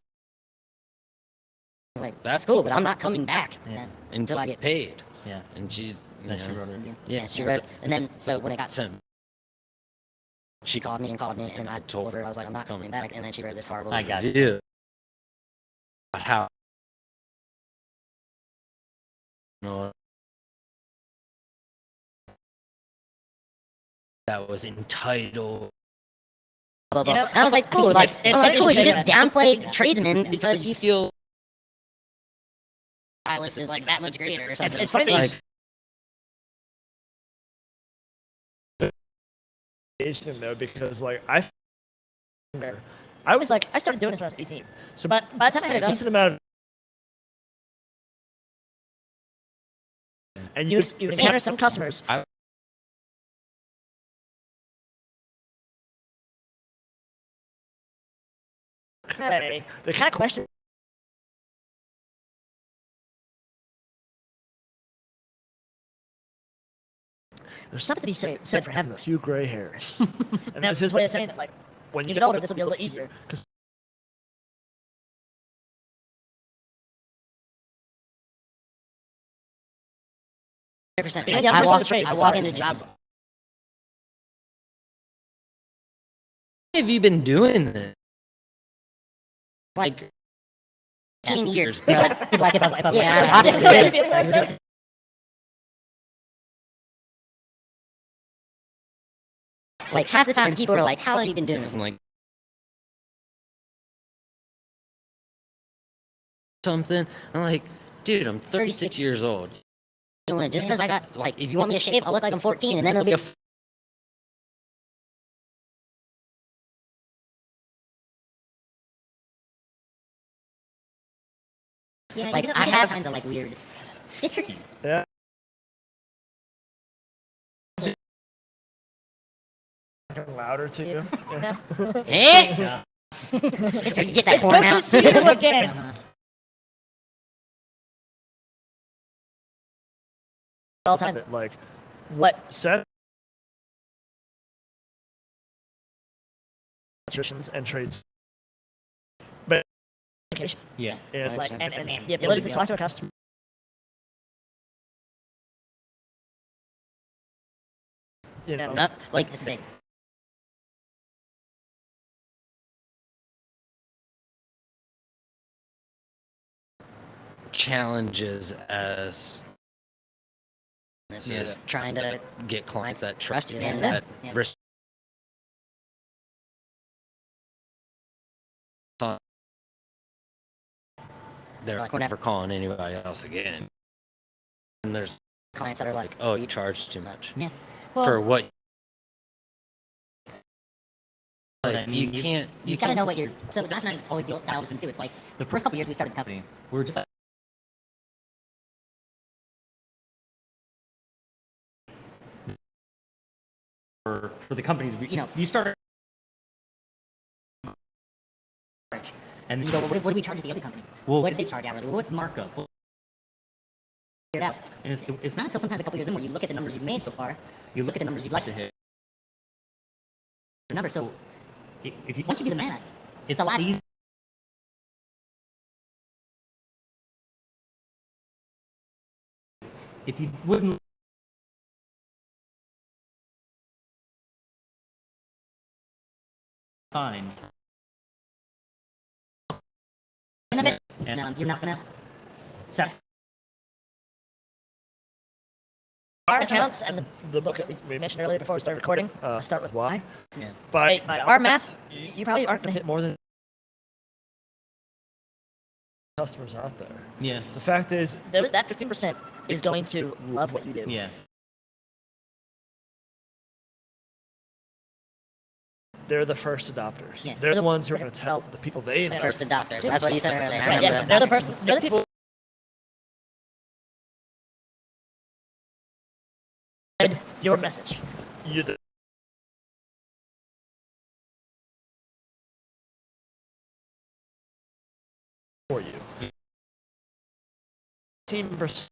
was like, that's cool, but I'm not coming back Yeah. until I get paid. Yeah. And she's, you Then she know, wrote it. yeah, she wrote it. And then, so when it got sent, she called me, and I told her, I was like, I'm not coming back. And then she wrote this horrible I got it. review about how, you know, that was entitled. Blah, blah, You know, blah. I was like, cool, it's- like, it's I was funny like, cool, you you say just that. downplay Yeah. tradesmen because you feel stylist is like that much greater or something. It's funny that you Like, engaged him though, because like I was like, I started doing this when I was 18. So by the time I had a decent amount of, and you would encounter some customers pray, they kind of question. There's something to be said for having a few gray hairs. And that was his way of saying that, like, when you get older, this will be a little easier. Because 100%. Yeah, yeah, I person walk, of trades, I it's walk hard. into jobs. Have you been doing this? Like 15 years. bro. People ask if I Yeah. like half the time people are like, how have you been doing this? I'm like something. I'm like, dude, I'm 36 years old. Just because I got, like, if you want me to shave, I'll look like I'm 14, and then it'll be... Yeah, like, I have kinds of, like, weird... It's tricky. Yeah. Louder to you. Yeah. Eh? Yeah. It's where you get that It's horn good to out. see you again. Uh-huh. All the time, that, like, what set electricians and trades, but Yeah. it's like, 100%. and the ability to talk to a customer. You know, Not, like, it's big. Challenges as This is Yeah. trying to... get clients that trust you Yeah, and yeah. that Yeah. they're Like, never calling anybody else again. And there's clients that are like, like, oh, you charge too much yeah. for what? But Like, I mean, you can't. You gotta know what you're... So Josh and I always dial this in, too. It's like, the first couple years we started the company, we were just like... For the companies, you know, you start... And You go, what do we charge at the other company? well, What did they charge hourly? What's markup? Well, it out? and It's not until sometimes a couple years in where you look at the numbers you've made so far, you look at the numbers you'd like to hit. The numbers, so if you once you do the math, it's a lot easier. If you wouldn't fine, you're not gonna... so, our accounts and the book that we mentioned earlier before we started recording start with Y. yeah. By our math, you probably aren't going to hit more than customers out there. Yeah, The fact is, that 15% is going to love what you do. yeah. They're the first adopters. Yeah. They're the ones who are going to tell the people they know. First adopters. That's what you said earlier. I That's right, remember yeah, that. they're the people. Spread your message. For you. Team versus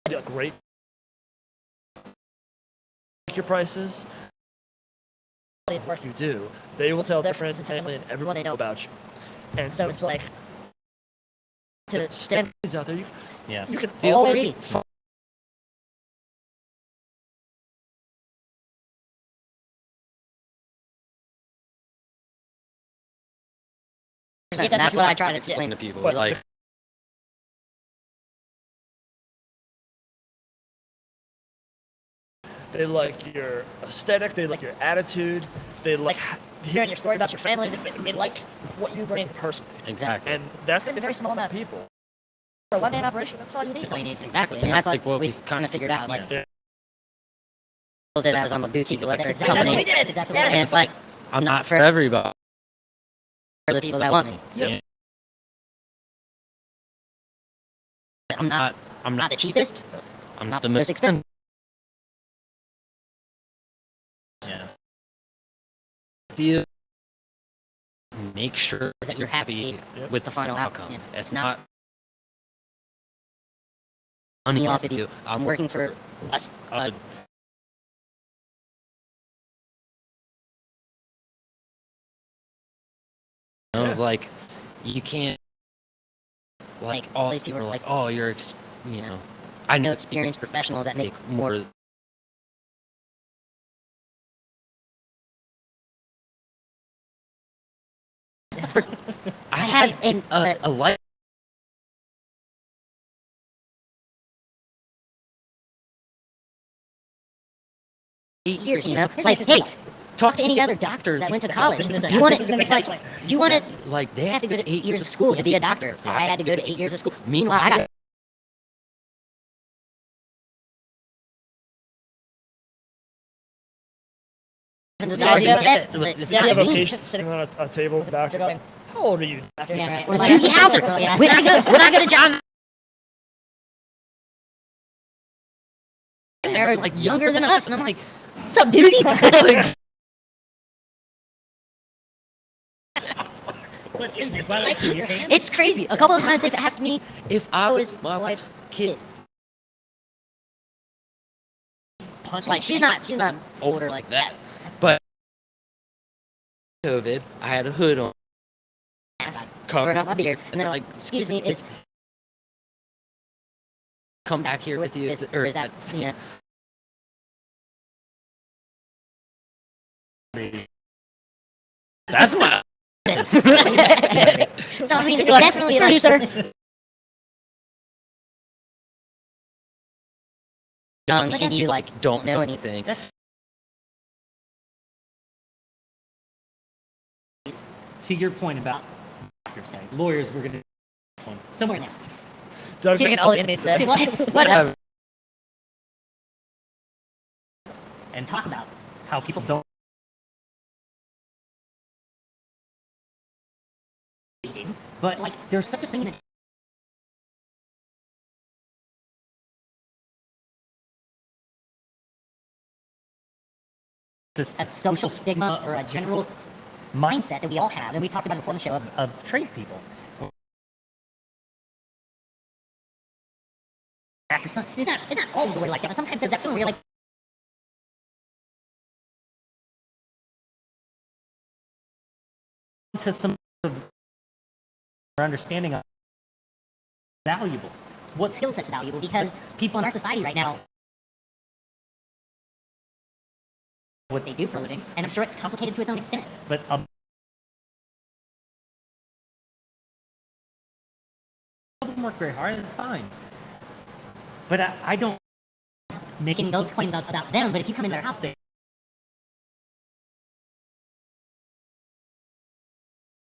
do a great your prices. The work you do, they will tell their friends and family and everyone they know about you. And so it's like to stand out there. Yeah. You can Feel always free. That's what I try to explain to people. But- Like, They like your aesthetic. They like your attitude. They like hearing your story about your family. They like what you bring personally. exactly. And that's going to be a very small amount of people. For a one-man operation, that's all you need. That's all you need. Exactly. And that's like what we've kind of figured out. Like, Yeah. it as I'm a boutique electric That's what we company. did. Exactly. Yes. And it's like, I'm not for everybody. for the people that want me. Yep. I'm not the cheapest. I'm not the most expensive. Yeah. Feel make sure that you're happy Yep. with the final outcome. Yeah. It's not money off of you. I'm working for us. I was like, you can't. Like all these people are like, oh, you know, I know experienced professionals that make more. I have a life. Years, you know, it's like, hey, talk to any other doctor that went to college. You want to, like, they have to go to 8 years of school to be a doctor. I had to go to 8 years of school. Meanwhile, I got $1,000 in debt. It's You have not a me. patient sitting on a table with the doctor going, how old are you? Doctor? Yeah, right. With Doogie Howser. Yeah. When I go to John, they're like younger than us, and I'm like, what's up, Doogie? Like, What is this? Why do I see your hand? it's crazy. A couple of times they've asked me if I was my wife's kid. Like she's not older like that, but COVID, I had a hood on, covered up my beard, and they're like, "Excuse me, is come back here with you? Is that you know?" That's my. So I mean, it's definitely like, young and you like don't know anything. To your point about doctors saying lawyers were going to this one somewhere now. Doug, See, all the enemies said. Whatever. And talk about how people don't. But like, there's such a thing that a social stigma or a general mindset that we all have, and we talked about it before on the show of tradespeople. It's not all the way like that, but sometimes there's that feeling where you're like, to some sort of understanding of valuable. What skill set's valuable? Because people in our society right now, what they do for a living, and I'm sure it's complicated to its own extent, but them work very hard, and it's fine. But I don't making those claims about them, but if you come in their house, they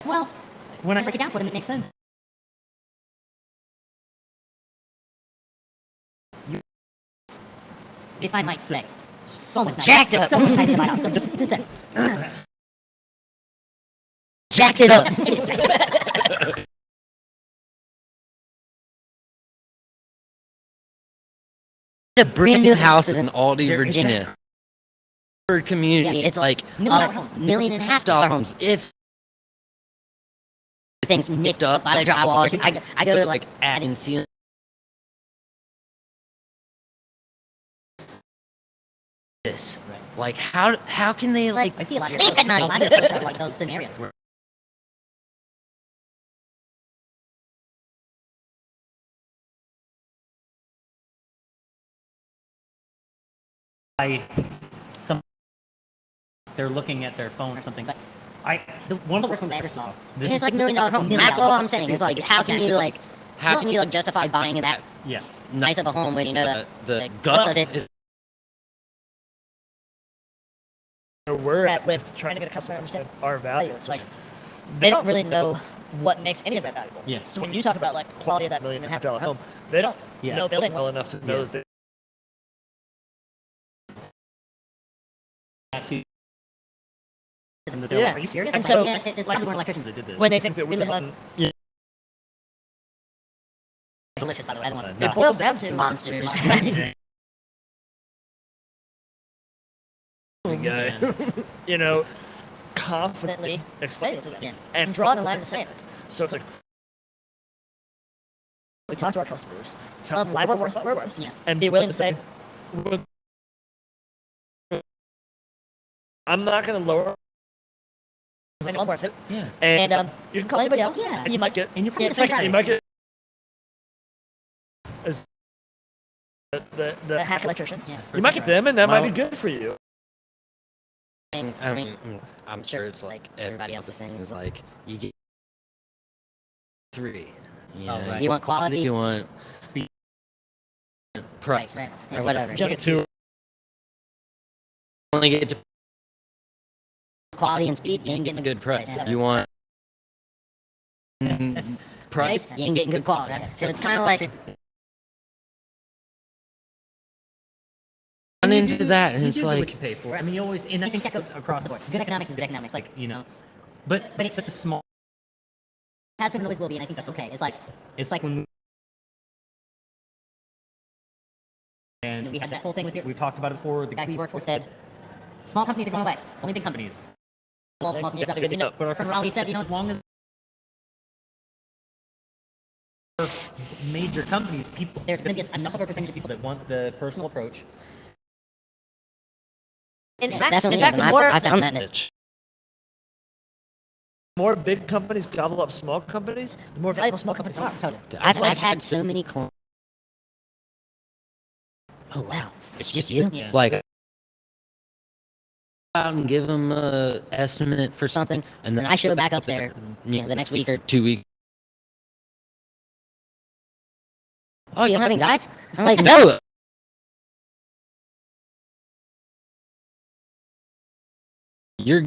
well, when I break it down for them, it makes sense. If I might say, so much nicer. Jacked up. So much nicer than my house. So just a second. Jacked it up. A brand new house in Aldi, There is Virginia. For community, Yeah, it's like $1 million homes. $1.5 million homes. If things nicked up by the drywall or something, I go to like add and seal. This, like, how can they like I see a lot of sleep at a lot night? of those are like those scenarios where they're looking at their phone or something. But one of the worst ones I ever saw. It's like $1 million homes. That's all I'm saying. It's like how can you justify buying that yeah, nice of a home when you know that the guts of it is Where we're at with trying to get a customer to understand our value. It's like they don't really know what makes any of that valuable. Yeah. So when you talk about like quality of that $1.5 million home, they don't Yeah. know building well enough to know Yeah. that they to and they're Yeah. like, are you serious? And It's so- like, it's like more electricians that did this. when they think that we live on, Delicious, by the way. I don't want it to. boils down to monsters. you know, confidently explain it to them Yeah. and draw the line in the sand. So it's like, we talk to our customers, tell them why we're worth what we're worth, Yeah. and be willing to say, I'm not going to lower because I know I'm worth it. Yeah. And you can call anybody else, Yeah. and you might get, And you're probably it's like, surprised. you might get as the hack electricians. Yeah. You might get them, and that might be Well- good for you. I mean, I'm sure it's like everybody else is saying is like you get 3. You Oh, know, right. You want quality? You want Speed. price Right. Or whatever. You don't get two. only get to Quality and speed, you ain't getting a good price. Yeah. You want price, price. you ain't getting good quality. So it's kind of like, Run into that, and You it's do get what like you pay for. I mean, you always, and I think that goes across the board. good economics is good economics. Like, You know, but it's such a small. has been and always will be, and I think that's okay. It's like when and we had that whole thing with your we talked about it before. guy who you worked for said, small companies are going away. It's only big companies. Well, small companies out there, you know. But our Friend Raleigh said, you know, as long as major companies, people there's going to be enough of a percentage of people that want the personal approach. In that fact, definitely in fact, is, the and more, I found that niche. more big companies gobble up small companies, the more valuable small companies are. Totally. I've had so many clients. Oh, wow. It's just you? Yeah. like out and give them a estimate for something, and And then I show back up there, you know, the next week or 2 weeks. oh, you don't have any guides? I'm like, no. No. You're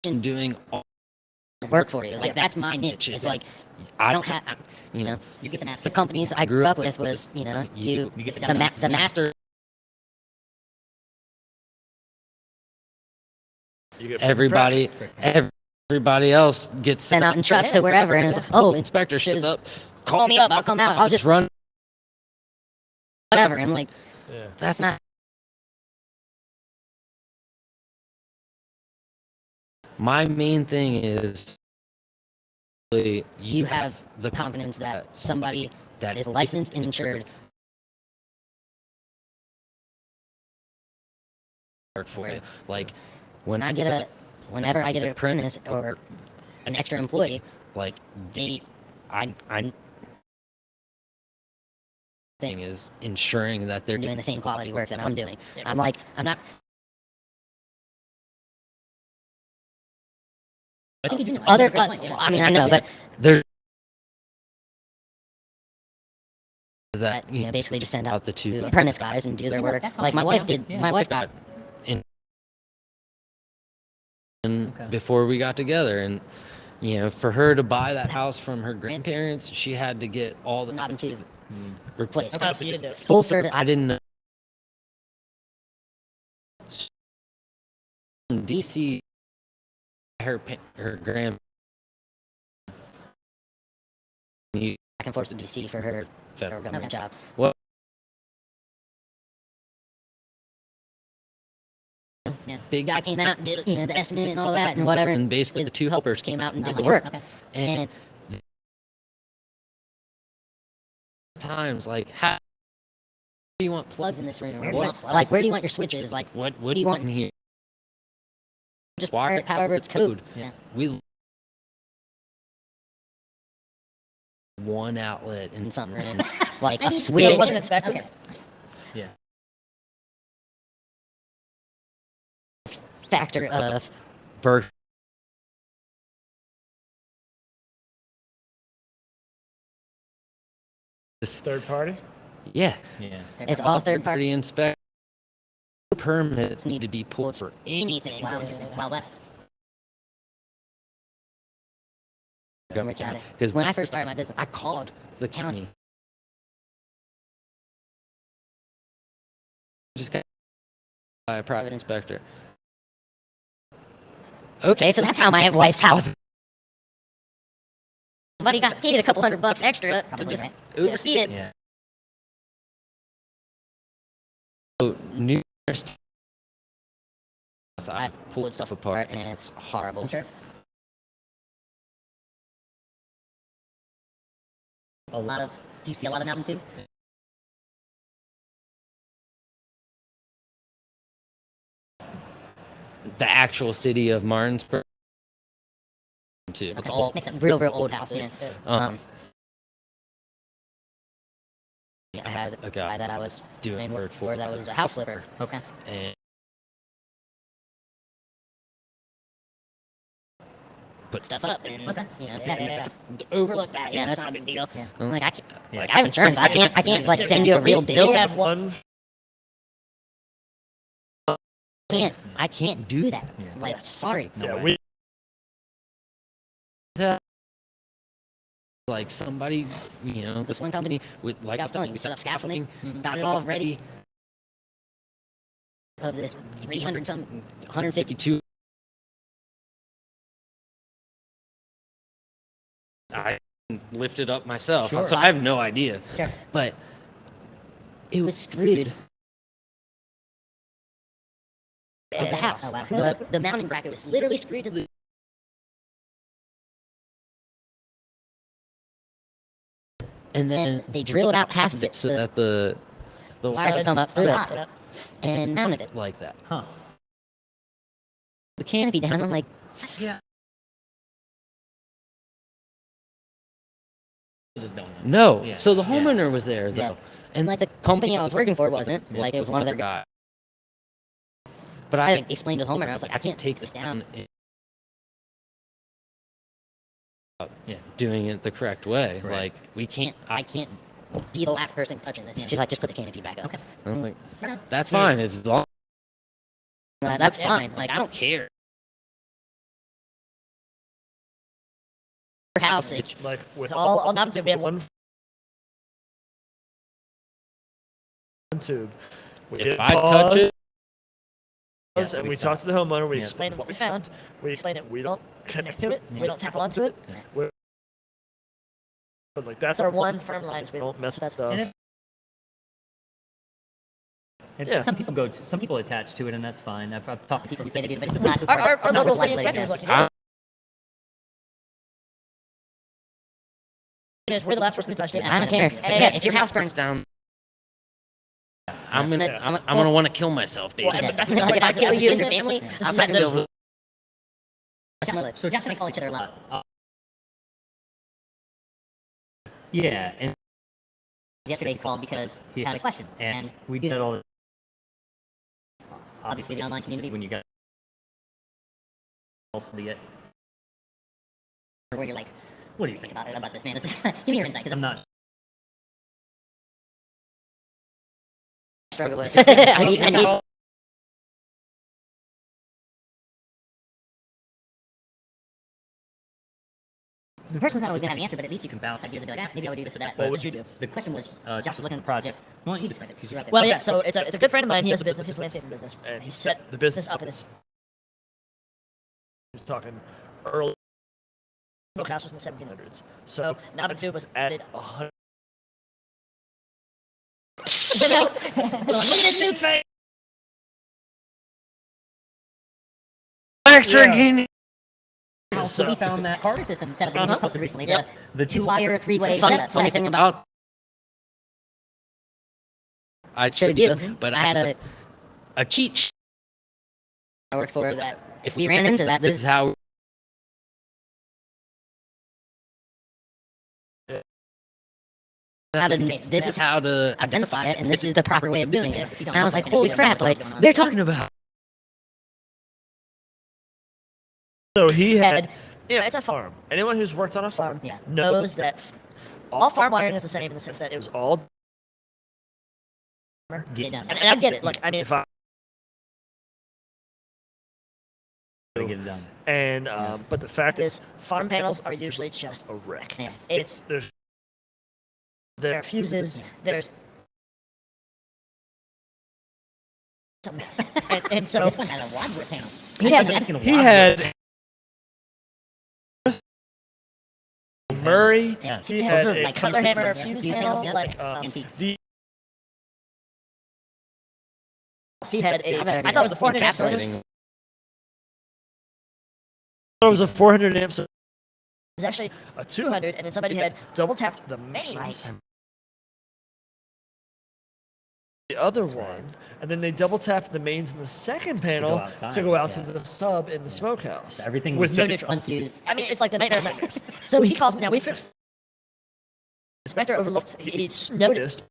doing all Work for you. Like, that's my niche. It's like, I don't have, you know. you get the master. The companies I grew up with was, you know, You get the master. You get Everybody else gets Sent out in trucks to wherever, and it's like, oh, inspector shows up. call me up, I'll come out, I'll just run. whatever. I'm like, Yeah. that's not. My main thing is You have the confidence that somebody that is licensed and insured work for you. Like when I get whenever I get an apprentice or an extra employee, like I'm thing is ensuring that they're doing the same quality work that I'm doing. I'm like, I'm not. I think you do. Other, I mean, I know, but they're that you know, basically just send out out the two apprentice guys and do their work. Like my wife did. Yeah. My wife got. before we got together, and you know, for her to buy that house from her grandparents, she had to get all the Knob and tube replaced. Okay, so you didn't do it. full service. I didn't know. DC, her grand Back and forth to DC for her federal government job. Well- Yeah. big Guy came out and did, you know, the estimate and all that and whatever, and and basically the two helpers came out and did the work. and times like how do you want Plugs in this room. Where Or do you what, want like, where do you want your switches? Like, what do you want in here? just wire it however it's code. Yeah. We one outlet And and something random, like a So switch. it wasn't inspected? Okay. Yeah. Factor of Burch. Third party? Yeah, Yeah. it's all third party. party inspect. Permits need to be pulled for Anything. Wow, interesting. Wow, that's government got it. because When I first started my business, I called the county. Just got by a private inspector. okay, so that's how my wife's house. Somebody got paid a couple $100 extra to just oversee it. Yeah. So numerous So I've pulled stuff apart, and it's horrible. Sure. A lot of. Do you see a lot of mountain tube? The actual city of Martinsburg, too. It's all makes sense. Real old houses. Yeah, I had a guy that I was doing work for that was a house flipper. Okay. And put stuff up and overlook that. Yeah, that's not a big deal. Yeah. I'm Like I can't. Like I have insurance. I can't like send you a real bill. We have one. I can't do that. Yeah. Like sorry. Yeah, way. we. like somebody, This one company, with, like I was telling you, we set up scaffolding, got it all ready. Of this 300 something, 152. I lifted up myself, Sure. so I have no idea. Sure. But It was screwed. Of the house. The mounting bracket was literally screwed to the. and then They drilled out half of it so so that the wire would come up through it and mounted it. like that. Huh. The canopy down. I'm like, Yeah. I just don't know. No, Yeah. so the Yeah. homeowner was there though, Yeah. and like the company I was working for wasn't. Like it was one of their guys. But I I like, explained to the homeowner, I was like, I can't take this down. Yeah. doing it the correct way. Right. Like we can't. I can't be the last person touching this. She's like, just put the canopy back up. Okay. I'm like, that's fine as long That's fine. Like I don't care. care house. It's Like with all mountain tube, we had one tube. We If hit I touch pause, it, and we we stop. talked to the homeowner. We Yeah. explained what we found. We explained that we don't connect to it. Yeah. We don't tap onto it. Yeah. But like that's our one firm line is we don't mess with that stuff. And if- And Yeah. some people attach to it, and that's fine. I've talked to people who say they do, but it's just not not. Our it's not local the city right way to inspector is go. like, you know, Yeah. we're the last person to touch it. I don't care. If your house burns down, I'm gonna want to kill myself. Well, Basically, and that's Like, what if I kill you and your business, family, to I'm set not gonna those- So Josh and I call each other a lot. Yeah, and Yesterday he called because he had a question, and we did it all. obviously the online community When you got also the where you're like, what do you think about this man? This is, give me your insight because I'm I'm not. struggling with. I need the person's not always gonna have an answer, but at least you can bounce ideas and be like, maybe I would do this or that. What would you do? The question was, Josh was looking at the project. Why don't you describe it? Because you're out there. Well, yeah. So it's a good friend of mine. He has a business. He's a landscaping business, and he set the business up in this. He's talking early. Smokehouse was in the 1700s. So mountain tube was added 100. Look at this new thing. electric. Yeah. So we found that Carter system setup that we just posted recently. Yep. The two-wire, three-way Funny setup. thing about I showed you, but I had a cheat sheet. I worked for that. If we ran into that, This is how. this is how to identify it, and this is the proper way of doing it. And I was like, holy crap! Like they're talking about. So he had. Yeah, it's a farm. Anyone who's worked on a farm Yeah. knows that all farm wiring is the same in the sense that it was all. Get it done. And I get it. Like I mean, if I Gotta get it done. and but the fact is, farm panels are usually just a wreck. Yeah. It's there are fuses. There's a mess. And so This one had a Wadsworth panel. he had Murray. Yeah. He Those had are a like Cutler 26 hammer yeah. fuse Fuse panel. panel, Like antiques. he had a. I thought it was a 400 amp cylinders. It was a 400 amp. So it was actually a 200, and then somebody had double tapped the mains. The other one, and then they double tapped the mains in the second panel to go out to the sub in the smokehouse. So everything was with just no neutral. unfused. I mean, it's like the nightmare of nightmares. So he calls me. Now we fixed. The inspector overlooked. He noticed.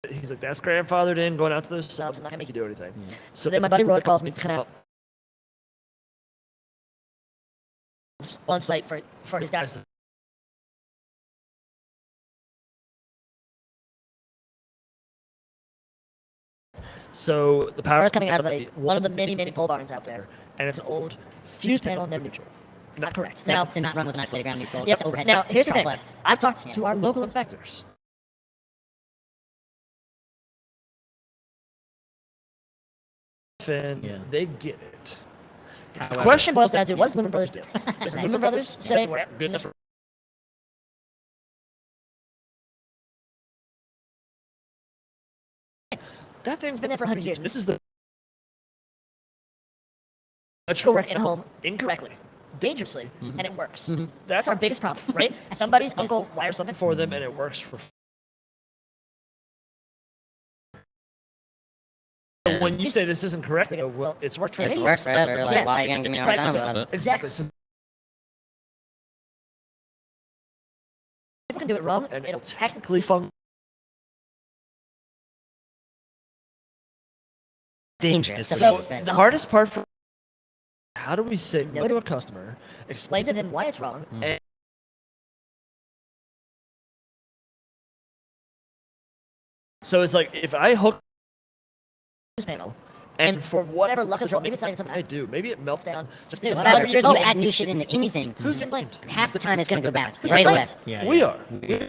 He's like, "That's grandfathered in, going out to those subs. I'm not gonna make you do anything." So then my buddy Roy calls me to come out on site for his guys. So the power is coming out of one of the many pole barns out there, and it's an old fuse panel, no neutral. Not correct. Now, to not run with an isolated ground neutral. Yep. Just overhead. Now, here's the thing. complex. I've talked to our local inspectors. And they get it. The question boils down to, what does Lehman Brothers do? Does Lehman Brothers say we're good enough for... That thing's been there for 100 years. This is the electrical work in a home incorrectly, dangerously, and it works. That's our biggest problem, right? Somebody's uncle wires something for them, and it works for... When you say this isn't correct, they go, well, it's worked for It's me. worked forever. Like, why are you going to give me a hard time about it? Exactly. So people can do it wrong, and it'll technically function. Dangerous. So the hardest part for how do we say no to a customer, explain to them why it's wrong, and so it's like if I hook this panel, and for whatever luck of the draw, maybe it's not even something I do, maybe it melts down. Just because Whatever. 100 years You old. add new shit into anything. Who's getting blamed? Half the time it's going to go bad. Who's Right getting away. blamed? Yeah, We yeah. are.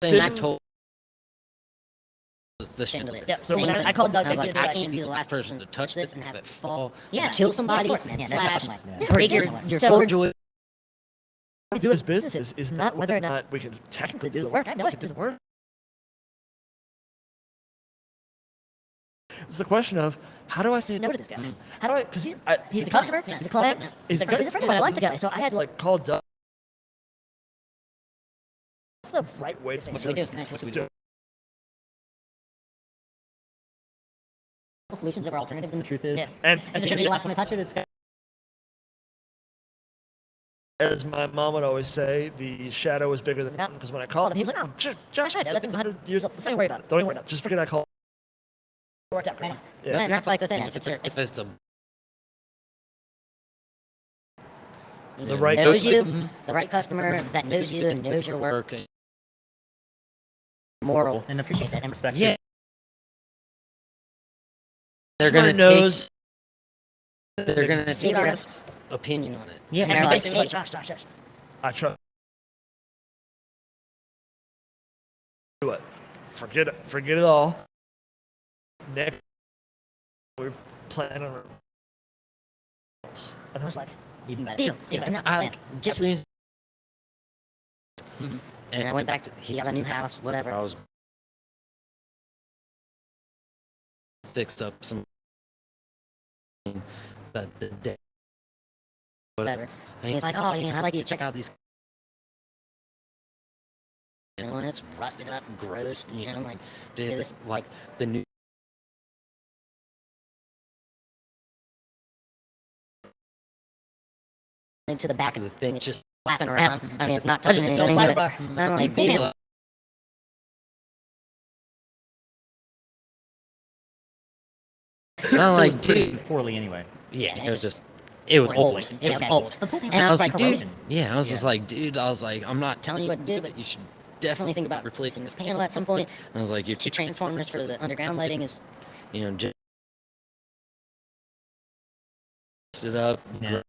And I told the chandelier. Yeah, so Same when thing. I called Doug, I was basically, like, I like, can't be the last person to touch this and have it fall. Yeah, Kill somebody. of course, man. Yeah, that's Slash. fucking like- Break your So- Ford joy. we do as businesses is not whether or not we can technically do the work. I know I can do the work. It's the question of how do I say no to this guy? How do I? Because he's the customer, he's a client, he's a friend of mine. I like the guy, so I had to like call Doug. What's the right way to say What should we do? What should we do? Solutions that were alternatives, and the truth is, Yeah, And it should be the last one to touch it. It's as my mom would always say, the shadow is bigger than the mountain. Because when I called him, he was like, "Oh, Josh, I know that thing's 100 years old. Don't even worry about it. Don't even worry about it. Just forget I called." It worked out great. Yeah. And that's like the thing. Yeah, If it's a, if it's a The right knows customer. you, the right customer that knows you and knows your work, work, moral. and appreciates it and respects yeah, it. they're Customer gonna knows. they're gonna See take the your rest. opinion on it. Yeah, And and they're like, like, Basically, it was like, Josh. I trust. Do it. Forget it all. Next, we're planning on. And I was like, even better. Deal. Deal. And I like just when he's- And I went back to, he got a new house, whatever. I was fix up some that the day. Whatever. And he's like, oh, yeah, I'd like you to check out these. you know, and it's rusted up, gross. You know, like, Did this, like the new. into the back of The the thing, it's just flapping around. I mean, it's not touching Little anything, but sidebar. I'm like, dude, I'm like, pretty dude. poorly anyway. Yeah, it was just, it was old. it was Okay. old. And I was like, dude, Corrosion. Yeah, I was just Yeah. like, dude. I was like, I'm not telling you what to do, but You should definitely think about replacing this panel at some point. I was like, you're Two transformers for the underground lighting is you know, just it up. Yeah.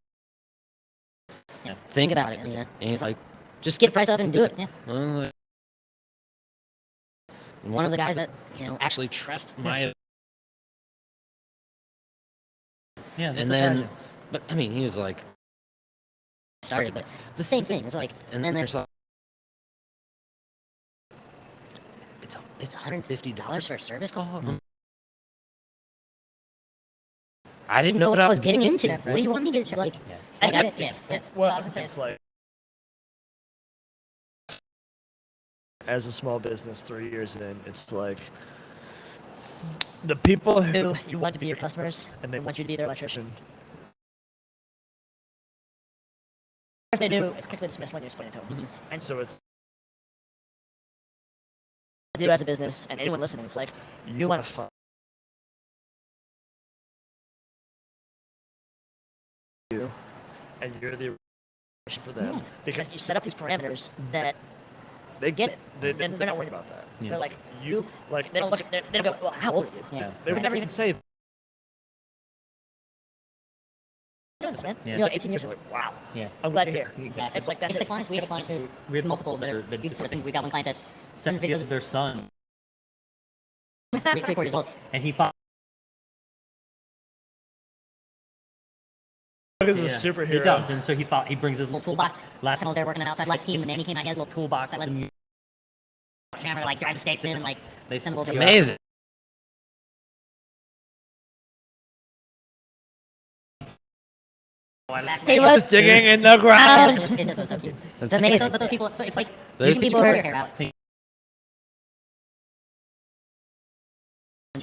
think Think about it. You know, And he's like, just get a price up and do it. Yeah. I'm like, One of the guys that you know actually trust my. Yeah, And then, but I mean, he was like, started, but the same thing. It's like, and then there's like, it's $150 for a service call. I didn't know what I was getting into. What do you want me to do? Like, I got it. Yeah, I was gonna say it's like, as a small business, 3 years in, it's like the people who you want to be your customers and they want you to be their electrician. If they do, it's quickly dismissed when you explain it to them. And so it's do as a business, and anyone listening, it's like you want to find you, and you're the for them because you set up these parameters that they get it. They're not worried about that. They're like you, like they don't look at they don't go, well, how old are you? Yeah. They would never even say. Man. Yeah. You're like 18 years old. Like, wow. Yeah. I'm glad you're here. Exactly. It's like that's It's the it. clients. We have a client who We have multiple that are we do the sort of thing. We got one client that sends videos of their son, 3, 4 years old. and he follows. He's a superhero. He does, and so he brings his Little little toolbox. Last time I was there working on an outside light team, the nanny came out. He has a little toolbox. that let him use the camera, like drive the stakes in, and like They send It's it Amazing. He was digging in the ground. It just was so cute. That's amazing. But those people, so it's like Those you people who are- care about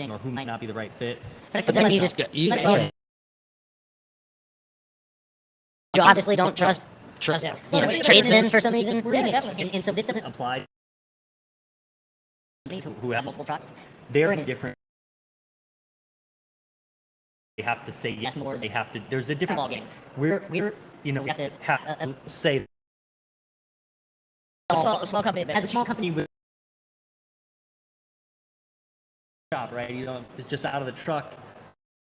or who might not be the right fit. But But then you just go, you obviously don't trust Yeah. tradesmen for some reason. Really, and so this doesn't Apply companies who have multiple trucks. they're in different. They have to say yes. That's more- They have to. There's a difference. Ballgame. We're We have to have to say A small company. as a small company. with job, right? You don't. It's just out of the truck.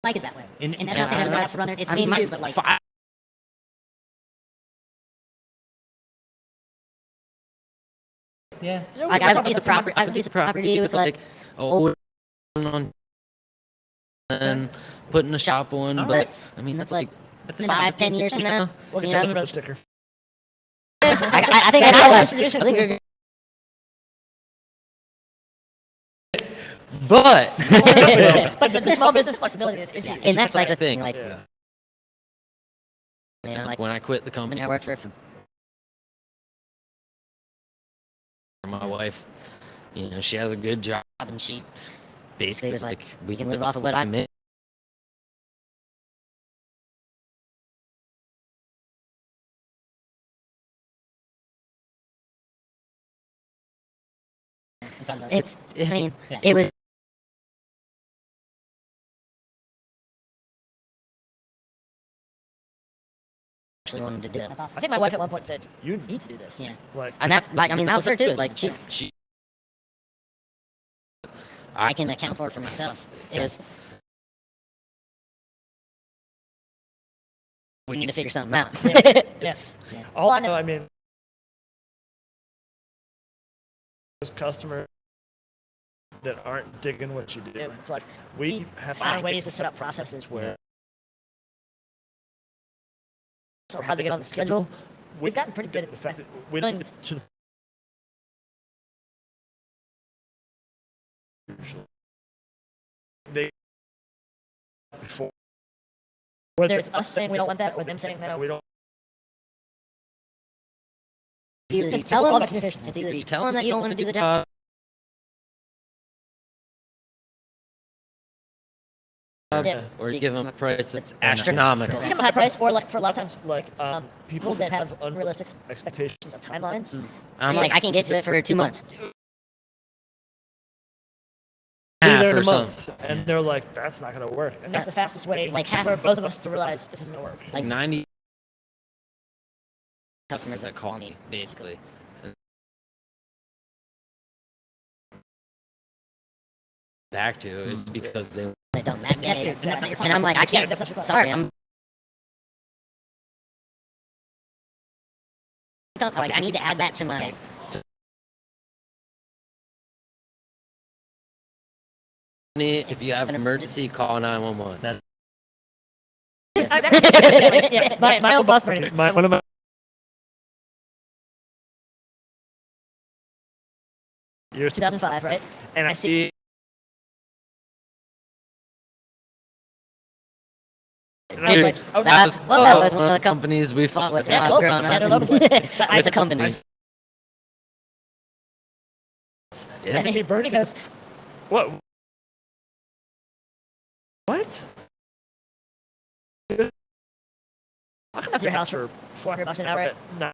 Like it that way. And- And that's not saying and everyone that's- has to run it. It's I mean, what you my do, but like Yeah. Like I have a piece of property. I have a piece of property with like old on and putting a shop on, All but right. I mean that's like That's a 5-10 years from now. We'll you get know? you a sticker. I think I know that. I think you're But But the small business flexibility is huge. and that's like the thing. Like Yeah. you know, like when I quit the company I worked for my wife, you know, she has a good job and she basically was like, we can live off of what I make. it's on the It's, I mean, Yeah. it was. Actually wanted to do it. that's awesome. I think my wife at one point said, "You need to do this." Yeah. Like, And that's like, I mean, that was her too. Like she I can account for it for myself. It was. We need to figure something out. yeah. All I know, I mean, those customers that aren't digging what you do. It's like we have found ways to set up processes where. So how they get on the schedule, we've gotten pretty good at the fact that we don't even to the they before whether it's us saying we don't want that or them saying no, we don't. It's either you It's tell all them, about communication. it's either you tell them that you don't want to do the job. Yeah. Or you give them a price that's astronomical. You give them a high price, or like for a lot of times, like people that have unrealistic expectations of timelines. I'm like, I can get to it for 2 months. Be Half there in or a month, something. and they're like, "That's not going to work." And that's the fastest way, Like half- for both of us to realize this isn't going to work. Like 90 customers that call me, basically. Back to is because they don't match me. That's true. That's not your And I'm like, I can't. That's not your fault. Sorry, I'm. Like, I need to add that to my. If you have an emergency, call 911. Yeah, my old boss, one of my year 2005, right? And I see. And I was Dude, like, that was one of the companies we fought with when I was growing I had a up. logo for it. It was a company. And he Bernie goes, what? What? I'll come out to your house for $400 an hour. No.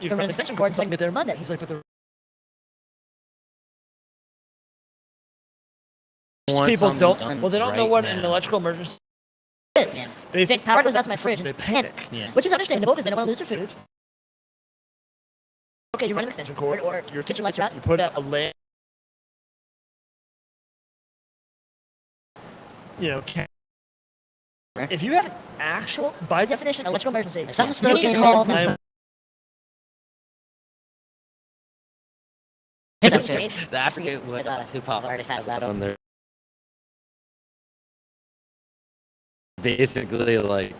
You can run an extension cord so I can get there Monday. He's like, but the people don't. Well, they don't know what an electrical emergency is. Yeah. They think power goes out to my fridge and they panic, Yeah. which is understandable because they don't want to lose their food. Okay, you run an extension cord, or your kitchen lights are out. You put out a lamp. You know, if you have an actual, by definition, electrical emergency, If something's you need to smoking, call then- 911. I forget what hip hop artist has that on there. Basically, like,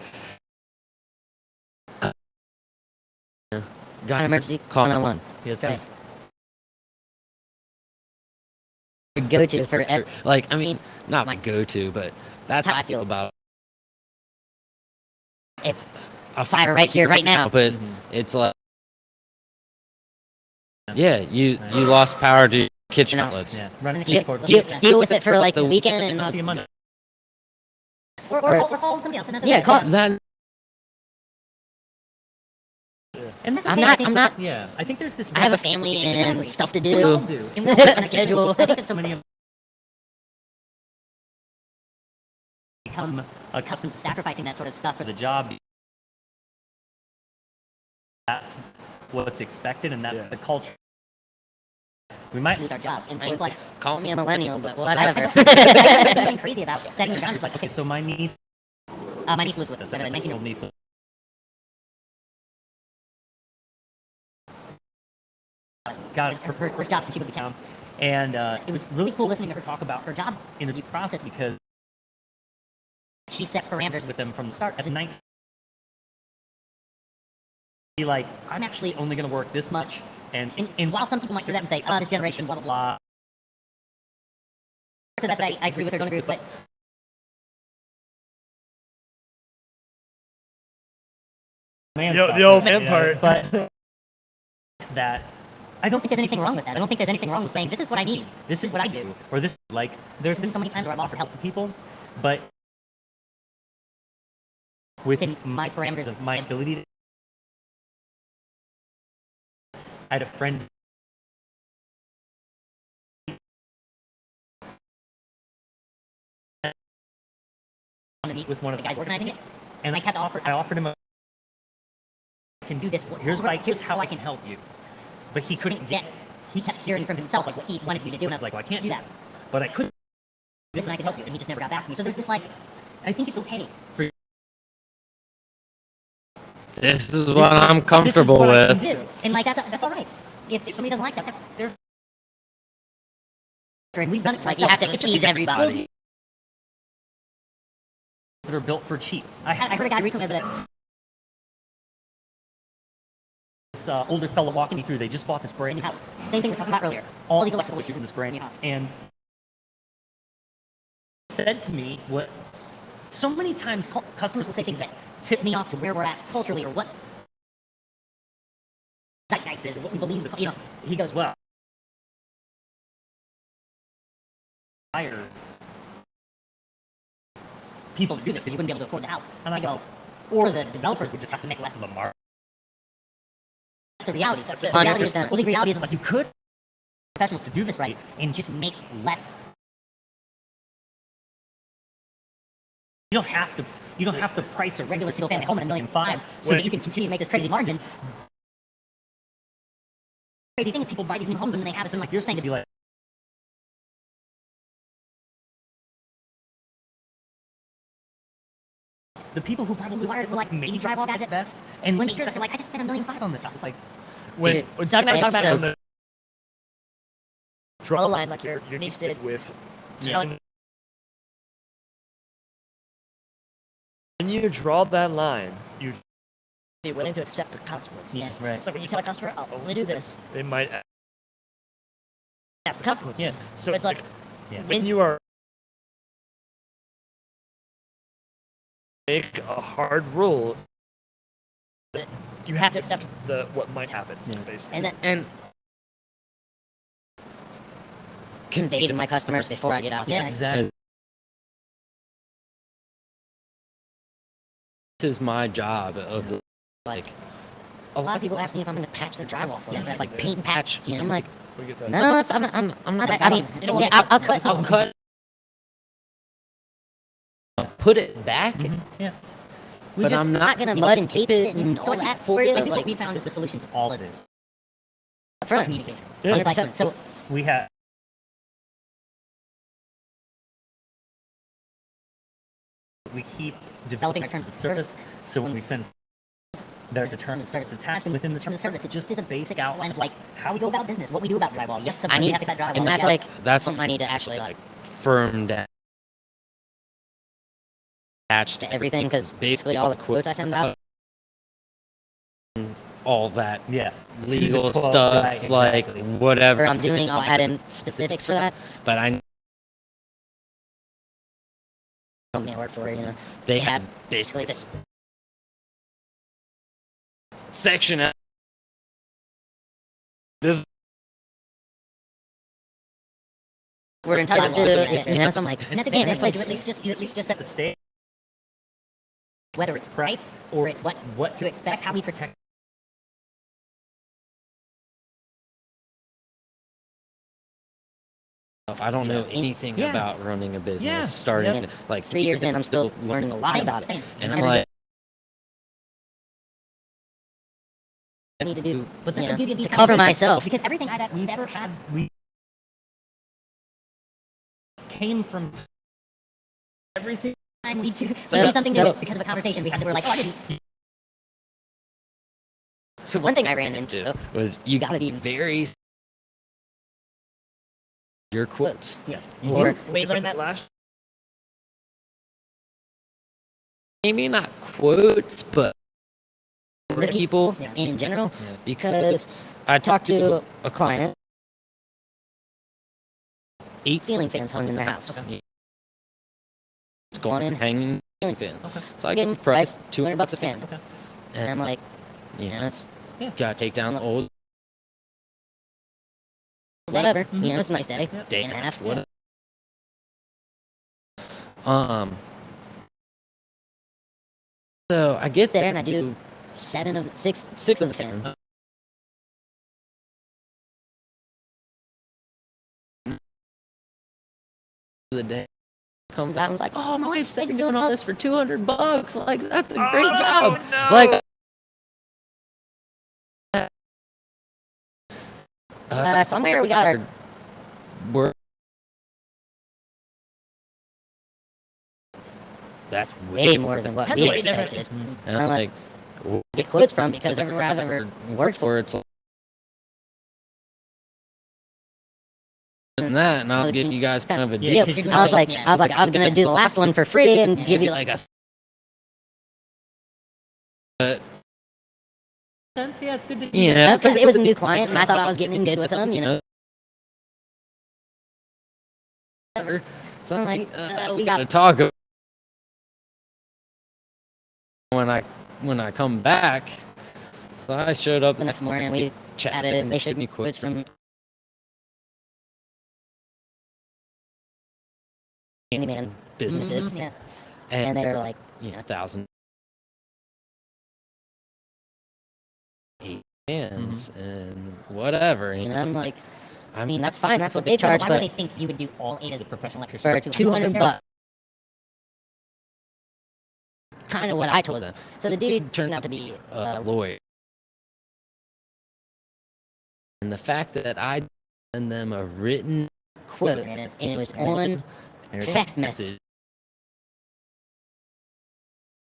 got an emergency, call 911. Yeah, it's Go-to for like, I mean, not my go-to, but that's how I feel about it. It's a fire right here, right now, but it's like, yeah, you lost power to your kitchen outlets. yeah. Running the Deal, cord. deal with it for like the weekend and I'll see you Monday. Or call somebody else, and that's yeah, okay. call that. And that's I'm okay. not- I think I'm not- Yeah, I think there's this. I have a family and stuff to We all do. do. And we'll A schedule. I think that so many of become accustomed to sacrificing that sort of stuff for for the job. That's what's expected, and that's Yeah. the culture. We might lose our job. And so it's like, Call me a millennial, but I whatever. don't there's something crazy about setting your boundaries. Like, Okay, okay, so my niece, my niece lives with a us. I have a 17-year-old 19-year-old. niece, got Her first job since she moved to town. and It was really cool listening to her talk about her job interview process because she set parameters with them from the start. as As a a 19, be like, I'm actually only going to work this much, And while some people might hear that and say, oh, this generation, blah, blah, blah. So that I agree with her, don't agree with, but man The stuff, old yeah, man part. but that I don't think there's anything wrong with that. I don't think there's anything wrong with saying, this is what I need. This is what I do. or this, like, there's been so many times where I've offered help to people, but within my parameters of my ability to, I had a friend On the meet with one of the guys organizing it. and I offered him a, I can do this. here's how I can help you, but he couldn't get. He kept hearing from himself, like, what he wanted me to do. And I was like, well, I can't do that, but I could. This and I could help you. And he just never got back to me. So there's this, like, I think it's okay. This is what I'm This is comfortable what I with. can do. And, like, that's all right. If somebody doesn't like that, that's their. And we've done it for Like, you have to ourselves. appease everybody. That are built for cheap. I heard a guy recently that This older fella walking me through. They just bought this brand new new house. Same thing we were talking about earlier. all these electrical issues in this brand new house, and said to me what so many times Customers will say things that tip me off to where we're at culturally or what's zeitgeist is or what we believe. he goes, well, hire People to do this because you wouldn't be able to afford the house. And I go, or the developers would just have to make less of a margin. That's the reality. That's it. The reality is, 100%. well, the reality is like you could professionals to do this right and just make less. you don't have to price A a regular single family home at $1.5 million so Wait. that you can continue to make this crazy margin. Crazy things, people buy these new homes and then they have us, and like you're saying, to be like, the people who probably were like maybe drywall guys at best. and When they hear that, they're like, I just spent $1.5 million on this house. It's like, When Dude, we're talking about, it's so- on the draw a line like your niece did with telling. When you draw that line, you be willing to accept the consequences. Yes, right. So when you tell a customer, I'll only do this, they might ask the consequences. Yeah. So it's like Yeah. when you are make a hard rule, you have to accept what might happen. Yeah. Basically. And convey to my customers before I get out there. Yeah, exactly. This is my job of like a lot of people ask me if I'm going to patch their drywall for them, like paint and patch. You know, I'm like, We get that. no, I'm not. I mean, yeah, I'll cut. I'll put it back, Yeah. but I'm not going to mud and tape it and all I think- that for you. I think what Like, we found is the solution to all of this. front. Communication. Yeah. It's like, so We have we keep developing our terms of service, so when we send there's a terms of service attached, and within the terms of service it just is a basic outline of like how we go about business, what we do about drywall. Yes, I sometimes we need, have to cut drywall. and that's yeah. that's something I need to actually like firm down. Attached to everything, because basically all the quotes I send out, all that Yeah. legal Quote, stuff, right, like exactly. whatever I'm doing, I'll add in specifics for that. But I company I work for, you know, they had basically this section of this we're entitled to, you know, so I'm like, And that's man, again, it's like like, you at least just set The state, whether it's price or it's what to expect, how we protect. I don't know anything Yeah. about running a business, Yeah. starting Yep. it. Like 3 years in, I'm still learning a lot Same, about it. same. And I'm Every like, I need to do, But that's you the know, beauty of these to cover conversations, myself. because everything that we've ever had, we came from every single time we do So- something so- new, it's because of a conversation we had. We're like, oh, I didn't. So one thing I ran into was you got to be very your quotes. Yeah. Or We learned that last. maybe not quotes, but The people Yeah. in general. Yeah. Because I talked to a client, 8 ceiling fans hung in their house. Okay. It's going in hanging ceiling fan. Okay. So I gave him the price, $200 a fan. Okay. And I'm like, you know, it's Yeah. gotta take down the old whatever. Mhm. You know, it's a nice day. Yeah. Day and a half, whatever. So I get there and I do 6 of the fans. The day comes out and was like, oh, my wife said you're doing all this for $200. Like, that's a great job. No. Like, somewhere we got our work. That's way more than what That's we way different. expected. And I'm like, we'll get quotes from, because everywhere I've ever worked for, it's like, and that, and I'll give you guys kind of a Yeah, deal. 'cause you're I was doing- like, I was gonna do the last one for free and give you like a. But sense. Yeah, it's good to you know, because it was a new client, and I thought I was getting in good with them, you know. Whatever. So I'm like, we gotta talk about when I come back. So I showed up the next morning, and we chatted, and they showed me quotes from handyman businesses, Yeah. and they were like, you know, 1,000. 8 fans and whatever, you know. I'm like, I mean, that's fine, that's what they charge, Why would but they think you would do all 8 as a professional electrician for for $200, kind of what I told them. So the dude turned out to be a lawyer, and the fact that I sent them a written quote, and it was on text message,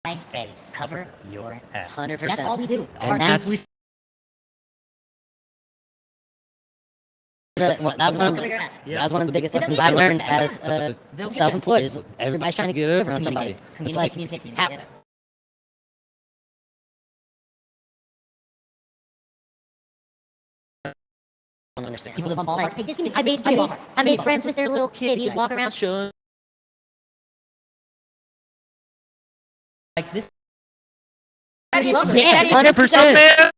I ready. Cover your ass. 100%. That's all we do. And Our- that's that was one of Cover the, your ass. that was one of the biggest lessons I learned as a They'll get you. self-employed. Is everybody's trying to get over on somebody. It's like, Communicate. how, Yeah. don't understand. People live on ballparks. Hey, just give me, I made friends with their little kid. He was walking around showing. Like this. Yeah, 100%.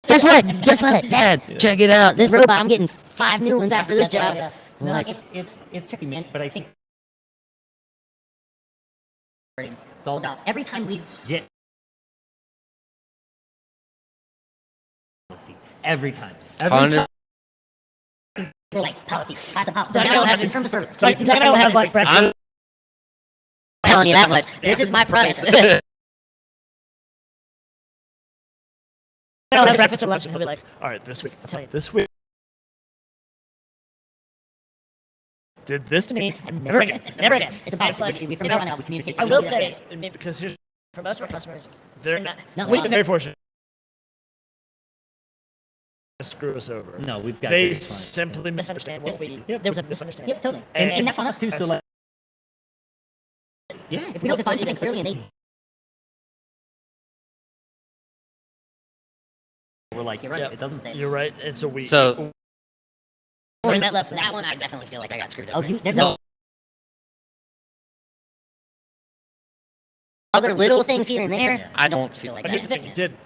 Guess what? Dad, check it out. This robot, I'm getting 5 new ones after this job. No, Like, it's tricky, man. But I think it's all about every time we get policy. Every time. We're like, policy. That's a policy. Doug and I will have It's terms of service. Doug and I will have like breakfast. I'm telling you that much. This is my price. I'll have breakfast or lunch, and he'll be like, "All right, this week, I'll tell you, this week did this to me, and never again, never again." It's a policy. like, We from here on out, we communicate. I will say, because here's for most of our customers, they're not. No, We've no. been very fortunate. To screw us over. No, we've got They good clients. simply misunderstand what we do. There was a misunderstanding. Yep, totally. And- And that's on us too. So like, yeah, If we don't define something clearly and they, we're like, you're right. Yep. It doesn't say. You're right. And so we. So- learn that lesson. That one, I definitely feel like I got screwed Oh, over. there's No. no. Other little things here and there, Yeah. I don't feel like But here's the that. thing: you did.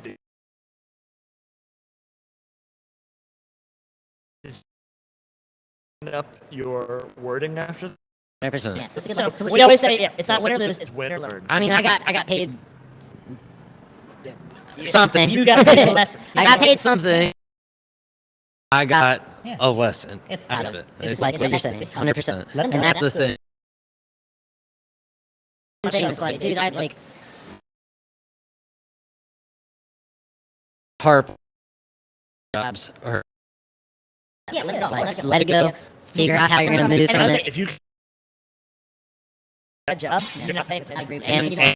Up your wording after. 100%. Yeah, so it's a good So lesson. we always say, yeah, it's not win or lose, it's win or learn. I mean, I got paid something. You got paid a lesson. I got paid something. I got Yeah. a lesson It's out fine. of it. It's like what what you're you're saying. saying. It's 100%. Let 'em And know. that's the That's the- thing. It's like, dude, I'd like harp jobs or Yeah, let it go. like let it go. Figure out how you're gonna move And from honestly, it. if you that job, you're not paying I attention. agree with And- you.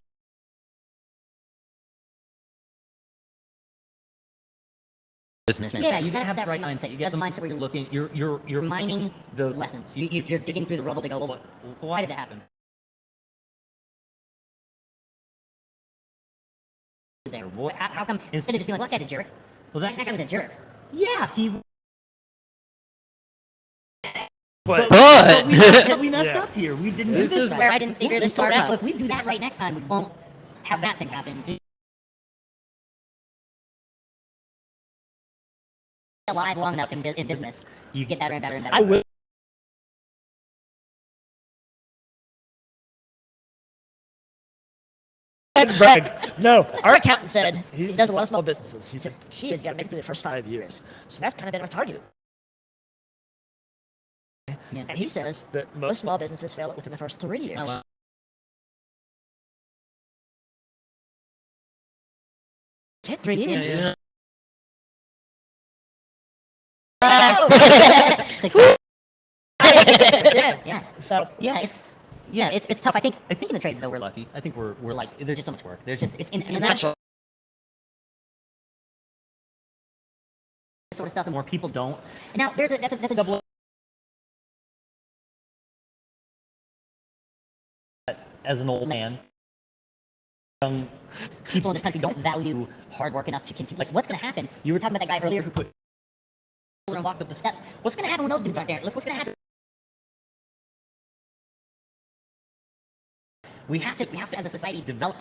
Businessman. Yeah, you gotta have that right mindset. mindset. You get the mindset where you're looking. You're mining the lessons. You're digging through the rubble to go, well, why did that happen? Is there? How come instead of just being like, well, that guy's a jerk? Well, That guy was a jerk. yeah, he. But But we messed Yeah. up here. We didn't This do this is right. where I didn't figure this part So out. if we do that right next time, we won't have that thing happen. Alive long enough in business, you get better and better and better. I will. Brag. No, our accountant said he does a lot of small businesses. He says he has got to make it through the first 5 years. So that's kind of been our target. Yeah. And he says that most small businesses fail within the first 3 years. Oh, wow. It's hit 3 years. Yeah. It's like, yeah. yeah, So yeah, it's tough. I think in the trades though we're lucky. I think we're like there's just so much work. There's just it's in And that's what sort of stuff. the more people don't. And now that's a double. As an old man, young People in this country don't value hard work enough to continue. Like, what's going to happen? You were talking about that guy earlier who put and walked up the steps. What's going to happen when those dudes aren't there? What's going to happen? We have to, as a society, develop.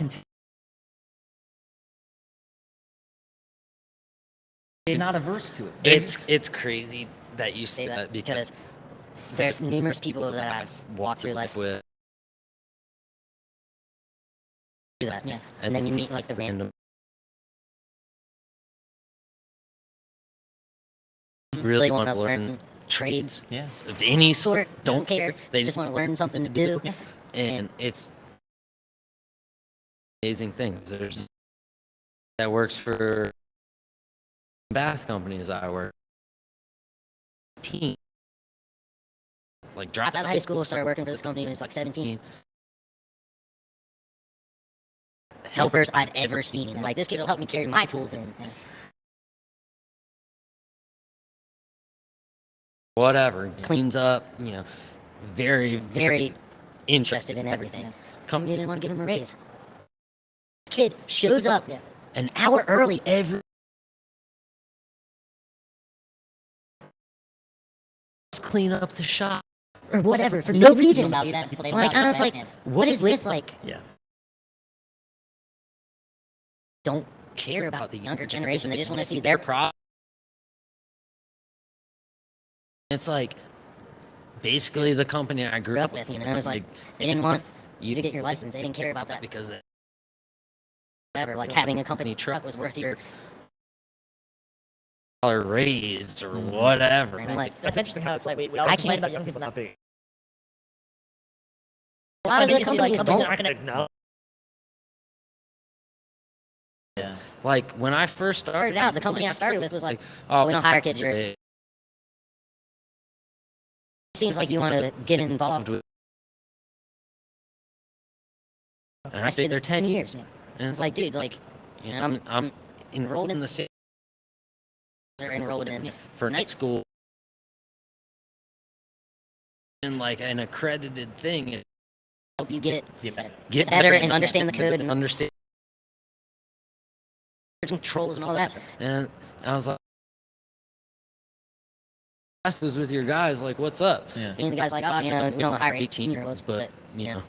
not averse to it. it's crazy that you say that because there's numerous people that I've walked through life with do that. Yeah. And then you meet like the random really want to learn trades Yeah. of any sort, don't care. They just want to learn something to do. Yeah. And it's amazing things. There's that works for bath companies I work. Team. Like dropped out of high school, started working for this company when I was like 17. Helpers I've ever seen. And like this kid will help me carry my tools in. Whatever. Cleans up, you know, very, very interested in everything. Company didn't want to give him a raise. This kid shows up an hour early every clean up the shop. or whatever for no reason about that. People they Like, and it's like, what is with, like, Yeah. don't care about the younger generation. They just want to see their problem. It's like, basically the company I grew up with, you know, it was like, they didn't want you to get your license. They didn't care about that because whatever, like having a company truck was worth your dollar raise or whatever. And like, That's interesting how it's like we always complain about young people not being. a lot of I mean, the you see, companies like, don't. that aren't gonna acknowledge. Yeah. Like, when I first started out, the company I started with was like, oh, we don't hire kids your age. It seems like you want to get involved with. And I stayed there 10 years. And it's like, dude, like, you know, I'm enrolled in the city. They're enrolled in for night school. And like an accredited thing. It help you get better and understand the code and understand controls and all that. And I was like, classes with your guys, like, what's up? Yeah. And the guy's like, oh, you know, we don't hire 18-year-olds, but, you know.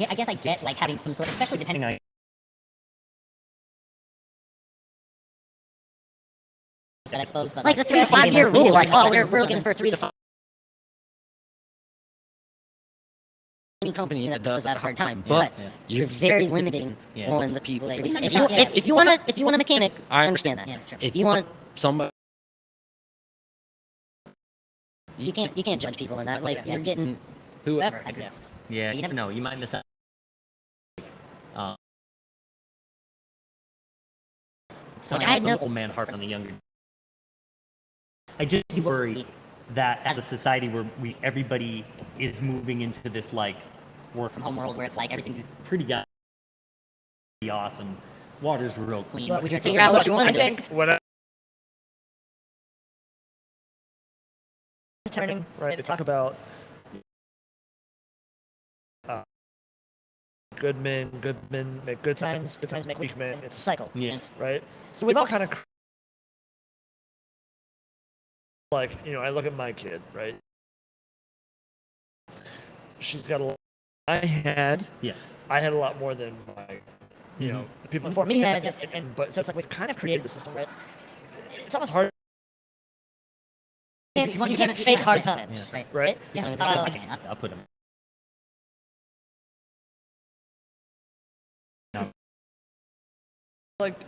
I guess I get like having some sort, especially depending on. But I suppose, but Like the 3 to 5 year rule, like, oh, we're looking for 3 to 5. Any company that does that a hard time, but you're very limiting on the people that you're. If you want a mechanic, I understand that. Yeah, sure. If you want somebody, you can't judge people in that. Like, you're getting whoever. I agree. Yeah, you never know. You might miss out. So Like, I had no- old man harping on the younger. I just worry that as a society where everybody is moving into this like work from home world where it's like everything's pretty awesome, water's real clean. But would you Figure out what you want to do. What turning right? They talk about good men make good times make weak men. It's a cycle, Yeah. right? So we've all kind of like, you know, I look at my kid, right? She's got a lot. I had a lot more than my, you know, the people before me had, but so it's like we've kind of created the system, right? It's almost hard. You can't fake hard times, Yeah. Right? Yeah, Okay, I'll put them. Like,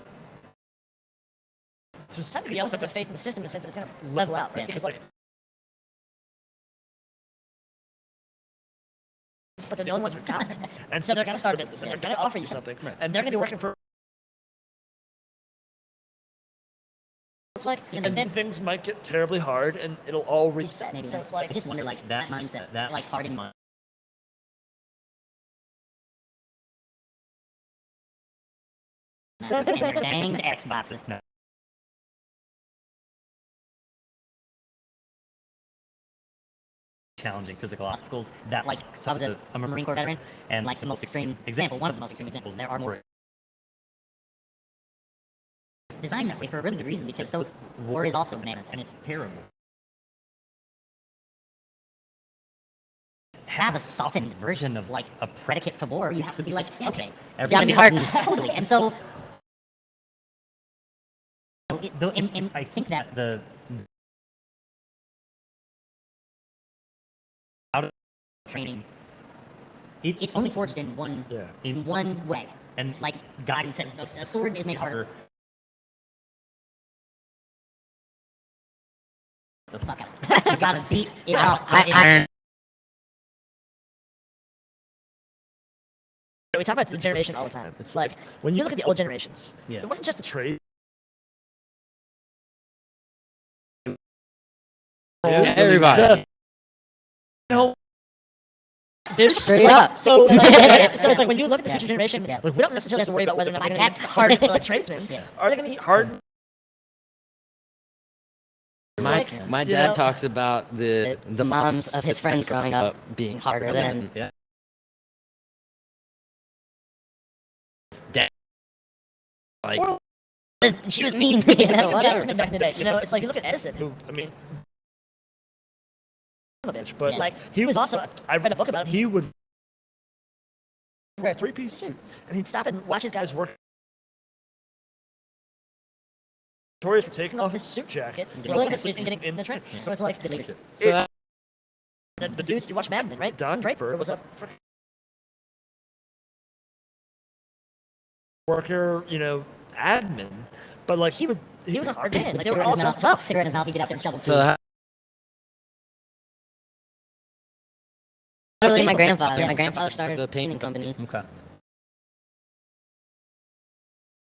to some degree, you almost have to have faith in the system in the sense that it's going to level out, right? Because, like, but they're the only ones who've got it. And so they're going to start a business, and they're going to offer you something, and they're going to be working for. It's like, and then things might get terribly hard, and it'll all reset. Maybe So it's like, I just wonder, like that mindset, that like hardened mind. And their danged Xboxes. No. Challenging physical obstacles that like so I was a Marine Corps veteran, and like the most extreme example, one of the most extreme examples, there are more. It's designed that way for a really good reason because so war is also bananas and it's terrible. have a softened version of like a predicate to war. You have to be like, yeah, okay, You gotta be hardened. totally. And so, and I think that The out of training, it's only forged in one way. and Like God says, a sword is made harder. The fuck out. You gotta beat it out. we talk about the generation all the time. It's like, when you look at the old generations, it wasn't just the trade. Everybody. Dude, Straight up. So it's like when you look at the future generation, like, we don't necessarily have to worry about whether or not they're going to be hard tradesmen. Are they going to be hard? My dad talks about the moms of his friends growing up being harder than dad. Like, She was mean. You know, Businessman whatever. back in the day. You know, it's like you look at Edison, who I mean, a bitch, but Yeah. like he was also. I read a book about him. He would wear a three-piece suit, and he'd stop and watch his guys work. Notorious for taking off his suit jacket, rolling his sleeves, and getting in the trench. So it's like So the dudes you watch Mad Men, right? Don Draper was a worker, you know, admin, but like he was a hard man. Like, they were all just tough. Cigarette in his mouth, he'd get out there and shovel so food. how- Literally, my grandfather started a painting company Okay.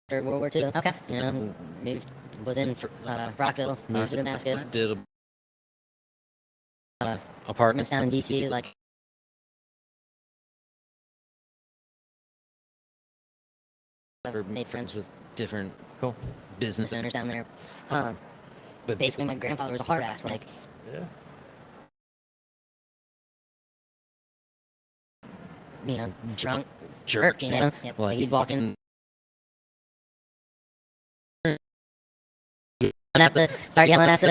after World War II. Okay. You know, was in Rockville, moved to Damascus, did apartments apartments down in DC, like ever made friends with different Cool. business business owners down there. but Basically, my grandfather was a hard ass. Like, Yeah. you know, drunk jerk. jerk. You know, Like like he'd walk in. Start yelling at the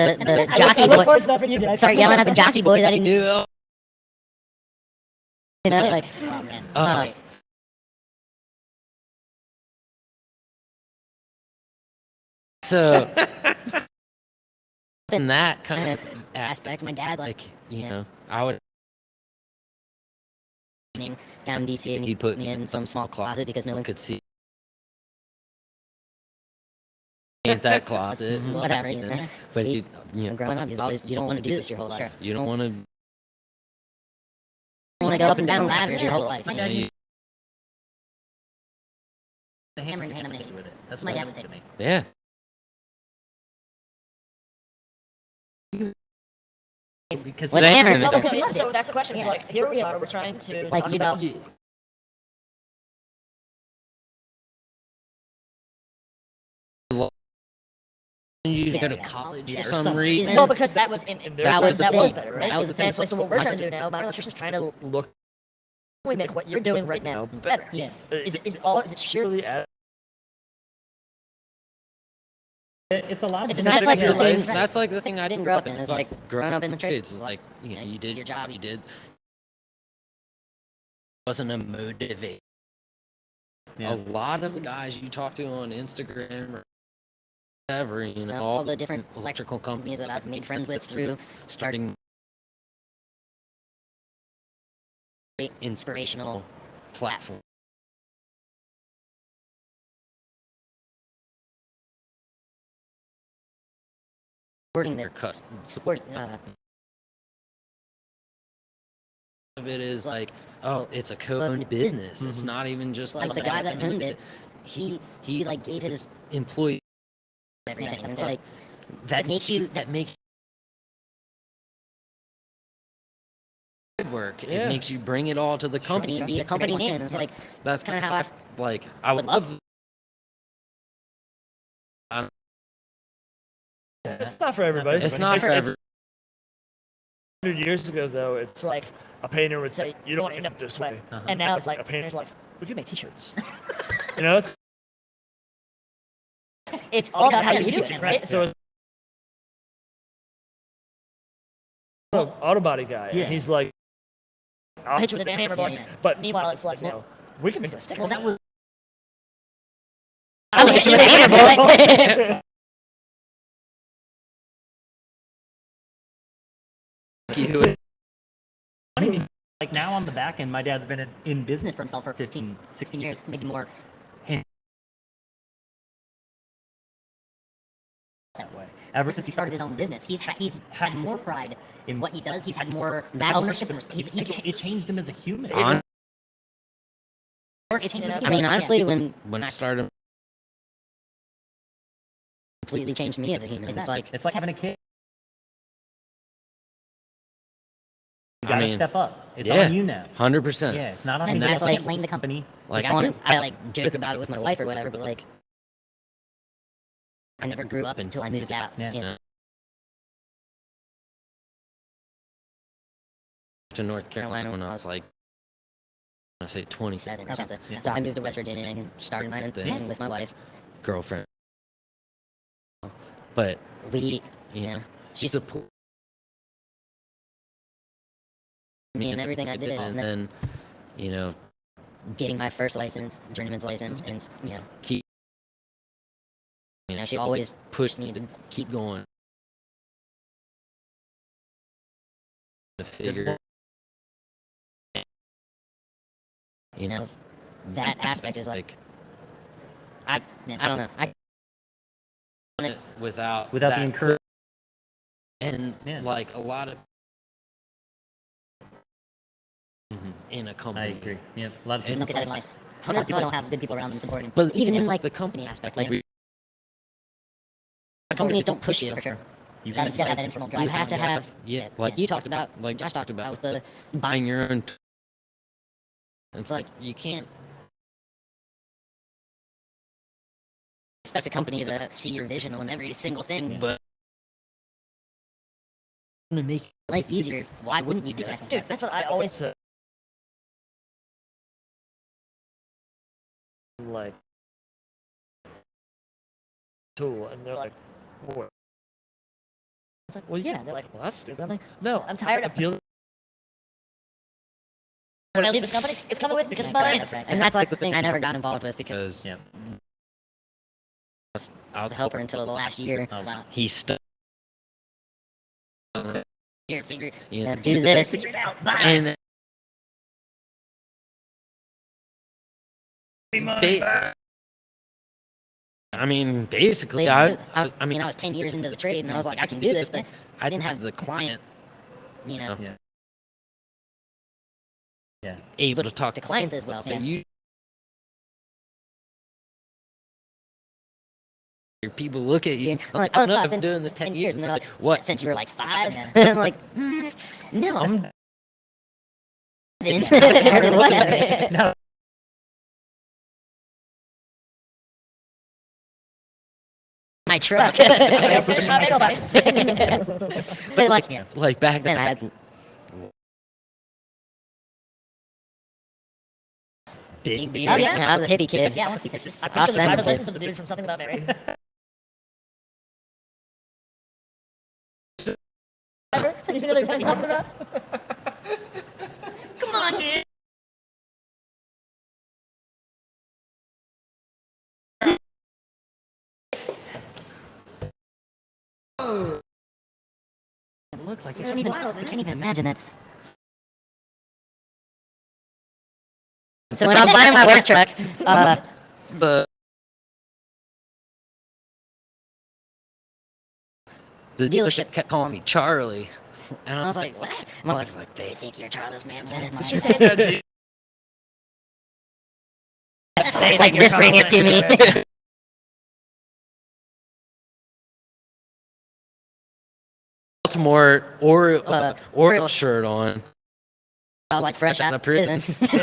jockey boy. forward to that for you guys. Start yelling at the jockey boy that he knew. You know, like, Oh, man. So in that kind kind of of aspect, my dad, like, you know, I would down in DC, and he'd put me in some small closet because no one could, could see in that closet, Mhm. whatever. you You know, know? but He- you know, Growing up, you don't want to do this your whole life. Sure. you don't want to. You want to go up and down ladders your whole life. My You dad know? used the hammer and hammer with it. That's My what dad he would say to me. Yeah. Because With They- hammer, Well, because- So that's the question. So like here we are. We're trying to Like, talk you about know, you to go to Yeah. college Yeah, for or some something. reason. well because that was in their That time, was the that was thing. better, right? That was the thing. And so what we're trying to do now, my electrician's trying to look. We make what you're doing right now better. Yeah. Is it sheerly as It's a lot. It's of just That's like your the thing. life. That's like the thing I didn't grow up in. Is like growing up in the trades. It's like, you know, you did your job, you did. Wasn't a motivate. Yeah. A lot of the guys you talk to on Instagram or whatever, you know, All the different electrical companies that I've made friends with through starting inspirational platform. supporting Their their cusp support. of it is like, oh, it's a co-owned business. It's not even just Like the guy that owned it, he like gave his employee. everything. And it's like That makes you- that makes good work. Yeah. It makes you bring it all to the company. be a company man. It's like That's kind of how I like I would love. it's not for everybody. It's not for everybody. 100 years ago, though, it's like a painter would say, "You don't want to end up this way," Uh-huh. and now it's like a painter's like, "We can make T-shirts." You know, it's all about how you do it, right? So, auto body guy, Yeah. and he's like, "I'll hit you with a hammer, boy." Yeah. But meanwhile, it's like, no, we can make a stick. Well, that was I'll hit you with a hammer, boy. You. like now on the back end. My dad's been in business for himself for 15, 16 years, maybe more. And that way. Ever since he started his own business, he's had more pride in what he does. He's had more ownership and it changed him as a human. On- It changed him as a I mean, human. honestly, when when I started, completely changed me as a human. It's like it's like having a kid. You I gotta mean, step up. It's yeah. on you now. 100%. Yeah, it's not on And you. that's You can't like- blame the company. Like, I like joke about it with my wife or whatever, but like I never grew up until I moved out. Yeah. You know, to North Carolina when I was like, I say 27 7 or something. Yeah. So I moved to West Virginia and started my own thing with my wife. girlfriend. but we, she supported me in everything I did, and then getting my first license, journeyman's license, and keep she always pushed me to keep going, to figure that aspect is like, I don't know, without the that encouragement. and Yeah. like a lot of in a company. I agree. Yeah, a lot of And people. look at it in life. 100 people don't have good people around them supporting. But Even in like the company aspect, like companies don't push you for sure. You You gotta have that internal drive. you have to have like you talked about, like Josh talked about with the buying your own. It's like you can't expect a company to see your vision on every single thing. but to make Life easier. Why wouldn't you do that? Dude, that's what I always say. Like, tool, and they're like, what? It's like, well, yeah. They're like, well, that's stupid. I'm like, no, I'm tired of dealing. When I leave this company, it's coming with because it's my life. And that's like the thing I never got involved with because because I was a helper until the last year. Oh wow. he stuck Here, figure, Yeah. do this, figure it out. Bye. and I mean, basically, I mean, I was 10 years into the trade, and I was like, I can do this, but I didn't have the client you know, Yeah. Yeah. able to talk to to clients as well. So So you, your people look at you. I'm like, oh oh, no, I've I've been been doing this 10 years, and they're like, what? since you were like 5? And I'm like, no, I'm whatever. No. My truck. Finish my bagel bites. But like, Like back then then, I had big beard. Oh yeah, I was a hippie kid. Yeah, I want to see pictures. I I'll picture the send driver's them. license of the dude from Something About Mary. You know what I'm talking about? Come on, man. It looks like I can't even imagine that's. So when I was buying my work truck, the dealership kept calling me Charlie, and I was like, what? My wife's like, they think you're Charles Manson. Did you say that? Like whispering it to me. Baltimore Oriole shirt on. I was like fresh out Out of of prison. prison.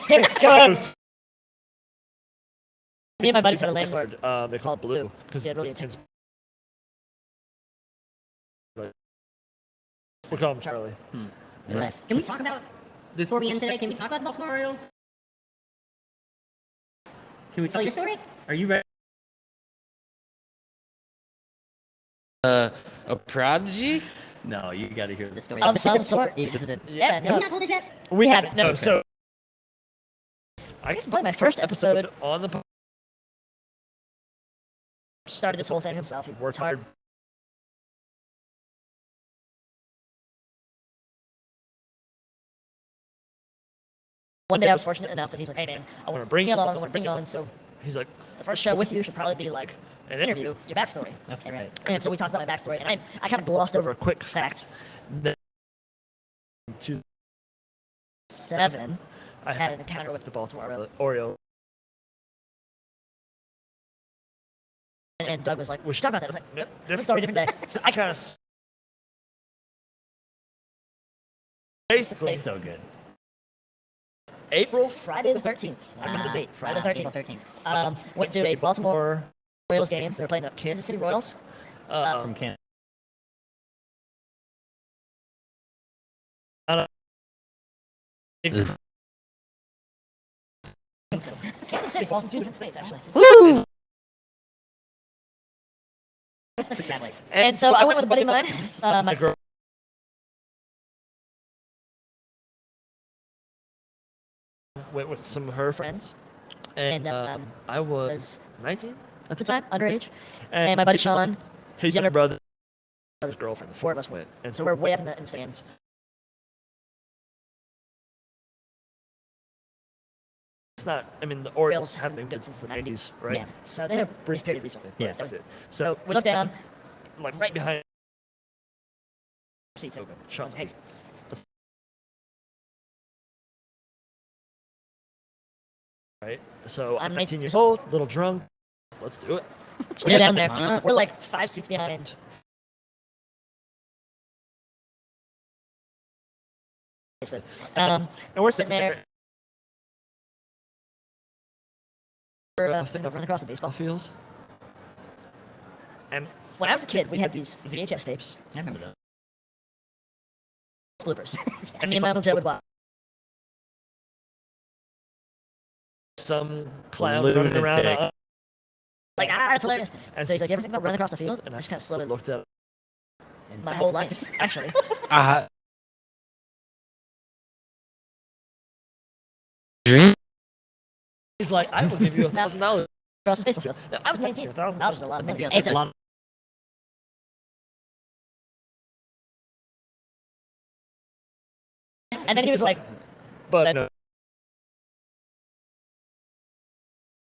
Here it goes. Me and my buddies had a landlord. They call it Blue because he had really intense. We call him Charlie. Nice. Can we talk about, before we end today, can we talk about Baltimore Orioles? Can we tell your story? Are you ready? A prodigy. No, you got to hear The this. story Of some sort. This is it. Yeah, Have you not told us yet? we haven't. No, so I guess probably my first episode on the started this whole thing himself. He worked hard. One day I was fortunate enough that he's like, hey man, I want to bring you along, I want to bring you on. So he's like, the first show with you should probably be like an interview, your backstory. Okay, right. And so we talked about my backstory, and I kind of glossed over a quick fact that in 2007, I had an encounter with the Baltimore Orioles. And Doug was like, we should talk about that. I was like, nope, different story, different day. So I kind of basically It's so good. Friday the 13th. I remember the date, Friday the 13th. Went to a Baltimore Orioles game. They were playing the Kansas City Royals. From Canada. Kansas City falls in two different states, actually. Woo! Exactly. And so I went with a buddy of mine, my girl, went with some of her friends, and I was 19 At the time, underage. and my buddy Sean, his younger brother, his girlfriend. The four of us went, and so we're way up in the stands. It's not. I mean, the Orioles haven't been good since the '90s, right? Yeah. So they had a brief period recently. But Yeah. that was it. So we looked down, like right behind. Seats open. Sean's like, hey, let's. Right. So I'm 19 years old, a little drunk. Let's do it. We're down there. We're like 5 seats behind. And we're sitting there. We're running across the baseball field. And when I was a kid, we had these VHS tapes. I remember that. Bloopers. And me and my Uncle Joe would watch. Some clown running around. Lunatic. Like, it's hilarious. And so he's like, you ever think about running across the field? And I just kind of slowly looked up. And my whole life, actually. Dream? He's like, I will give you $1,000. Across the baseball field. No, I was 19. $1,000 is a lot of money. It's a lot. And then he was like, but no.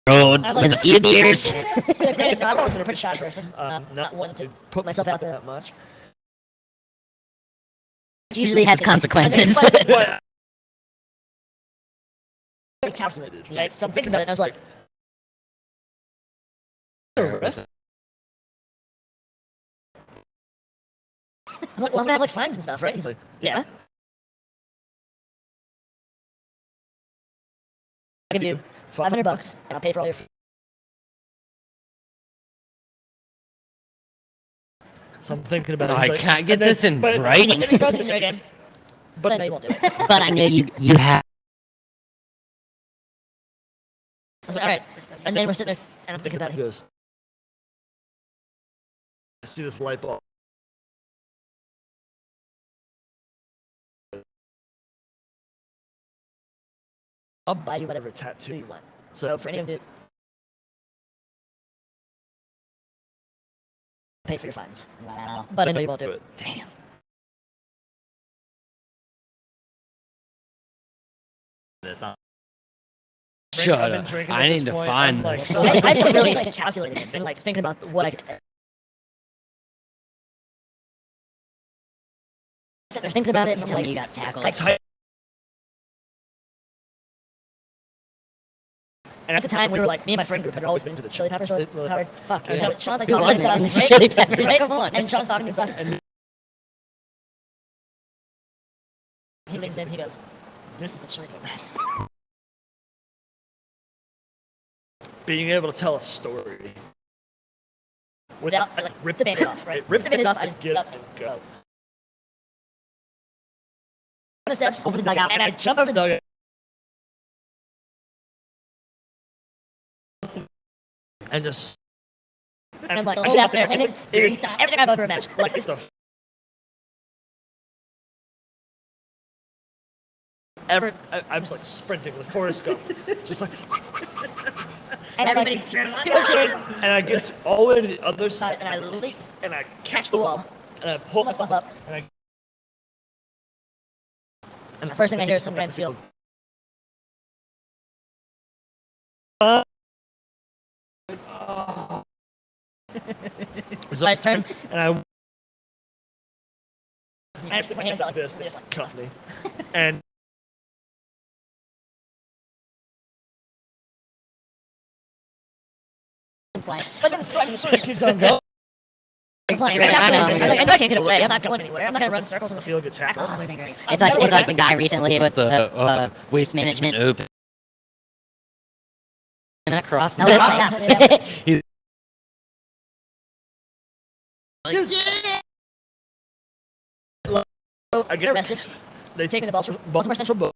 Road I was like, with a few beers. Granted, I've always been a pretty shy person. Not one to put myself out there that much. It usually has consequences. But very calculated, right? So I'm thinking about it, and I was like, arrest? I'm like, well, I'm gonna have like fines and stuff, right? He's like, yeah. I'll give you $500 and I'll pay for all your. So I'm thinking about it. Oh, He's I like, can't get and then- this in but- writing. But he throws it in there again. But I know you won't do it. But I know you have. I was like, all right. And then we're sitting there, and I'm thinking about it. He goes, I see this light bulb. I'll buy you whatever tattoo you want. So for any of you, pay for your fines. Wow. But I know you won't do it. Damn. This, huh? Shut I've been up. drinking I at need this to point. find I'm like, this. so I started really like calculating it and like thinking about what I could. Sitting there thinking about it He's and I'm telling like, you got tackled. like, and at the time, we were like, me and my friend group had always been to the Chili Peppers really, really hard. Fuck And yeah. so Sean's like, Who talking to wasn't me in about the it, Chili Peppers? right? Come on. And Sean's talking to me stuff, and he leans in, he goes, this is the Chili Peppers. Being able to tell a story without, I like, rip the band-aid off, right? Rip the band-aid off, I just get up and go. The steps over the dugout, and I jump over the dugout. And just, and I'm like, I get out there, and it is everything I've ever imagined. Like, it's the ever. I was like sprinting with Forrest Gump, just like, And everybody's cheering. people cheering. And I get all the way to the other side, and I leap, and I catch the wall, and I pull myself up, and the first thing I hear is some guy in the field. So I just turn, and I stick my hands out like this, and they just like cuff me. And But then the story keeps on going. I know. I can't get away. I'm not going anywhere. I'm not gonna run circles in the field, get tackled. Oh, that'd be great. It's like the guy recently with the waste management. Open. And across the He's I get arrested. They take me to Baltimore Central Boat.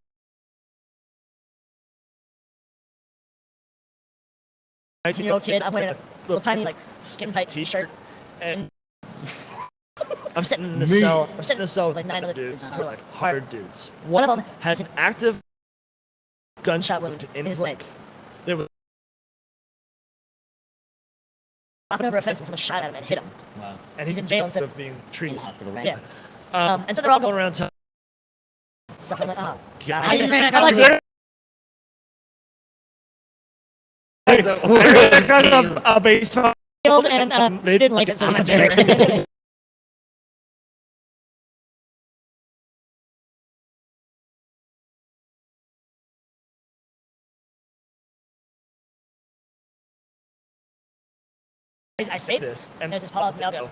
'19-year-old kid. I'm wearing a little tiny, like, skin-tight T-shirt, And I'm sitting in this cell. I'm sitting in this cell with like 9 other dudes. They're like hard dudes. One of them has an active gunshot wound in his leg. There was hopping over a fence and someone shot at him and hit him. Wow. And he's in jail instead of being In treated. the hospital, right? Yeah. And so they're all going around telling stuff. I'm like, oh, God. I just ran out of luck. A baseball Field and they didn't like it, so I'm not better. I say this, and there's this pause, and I'll go,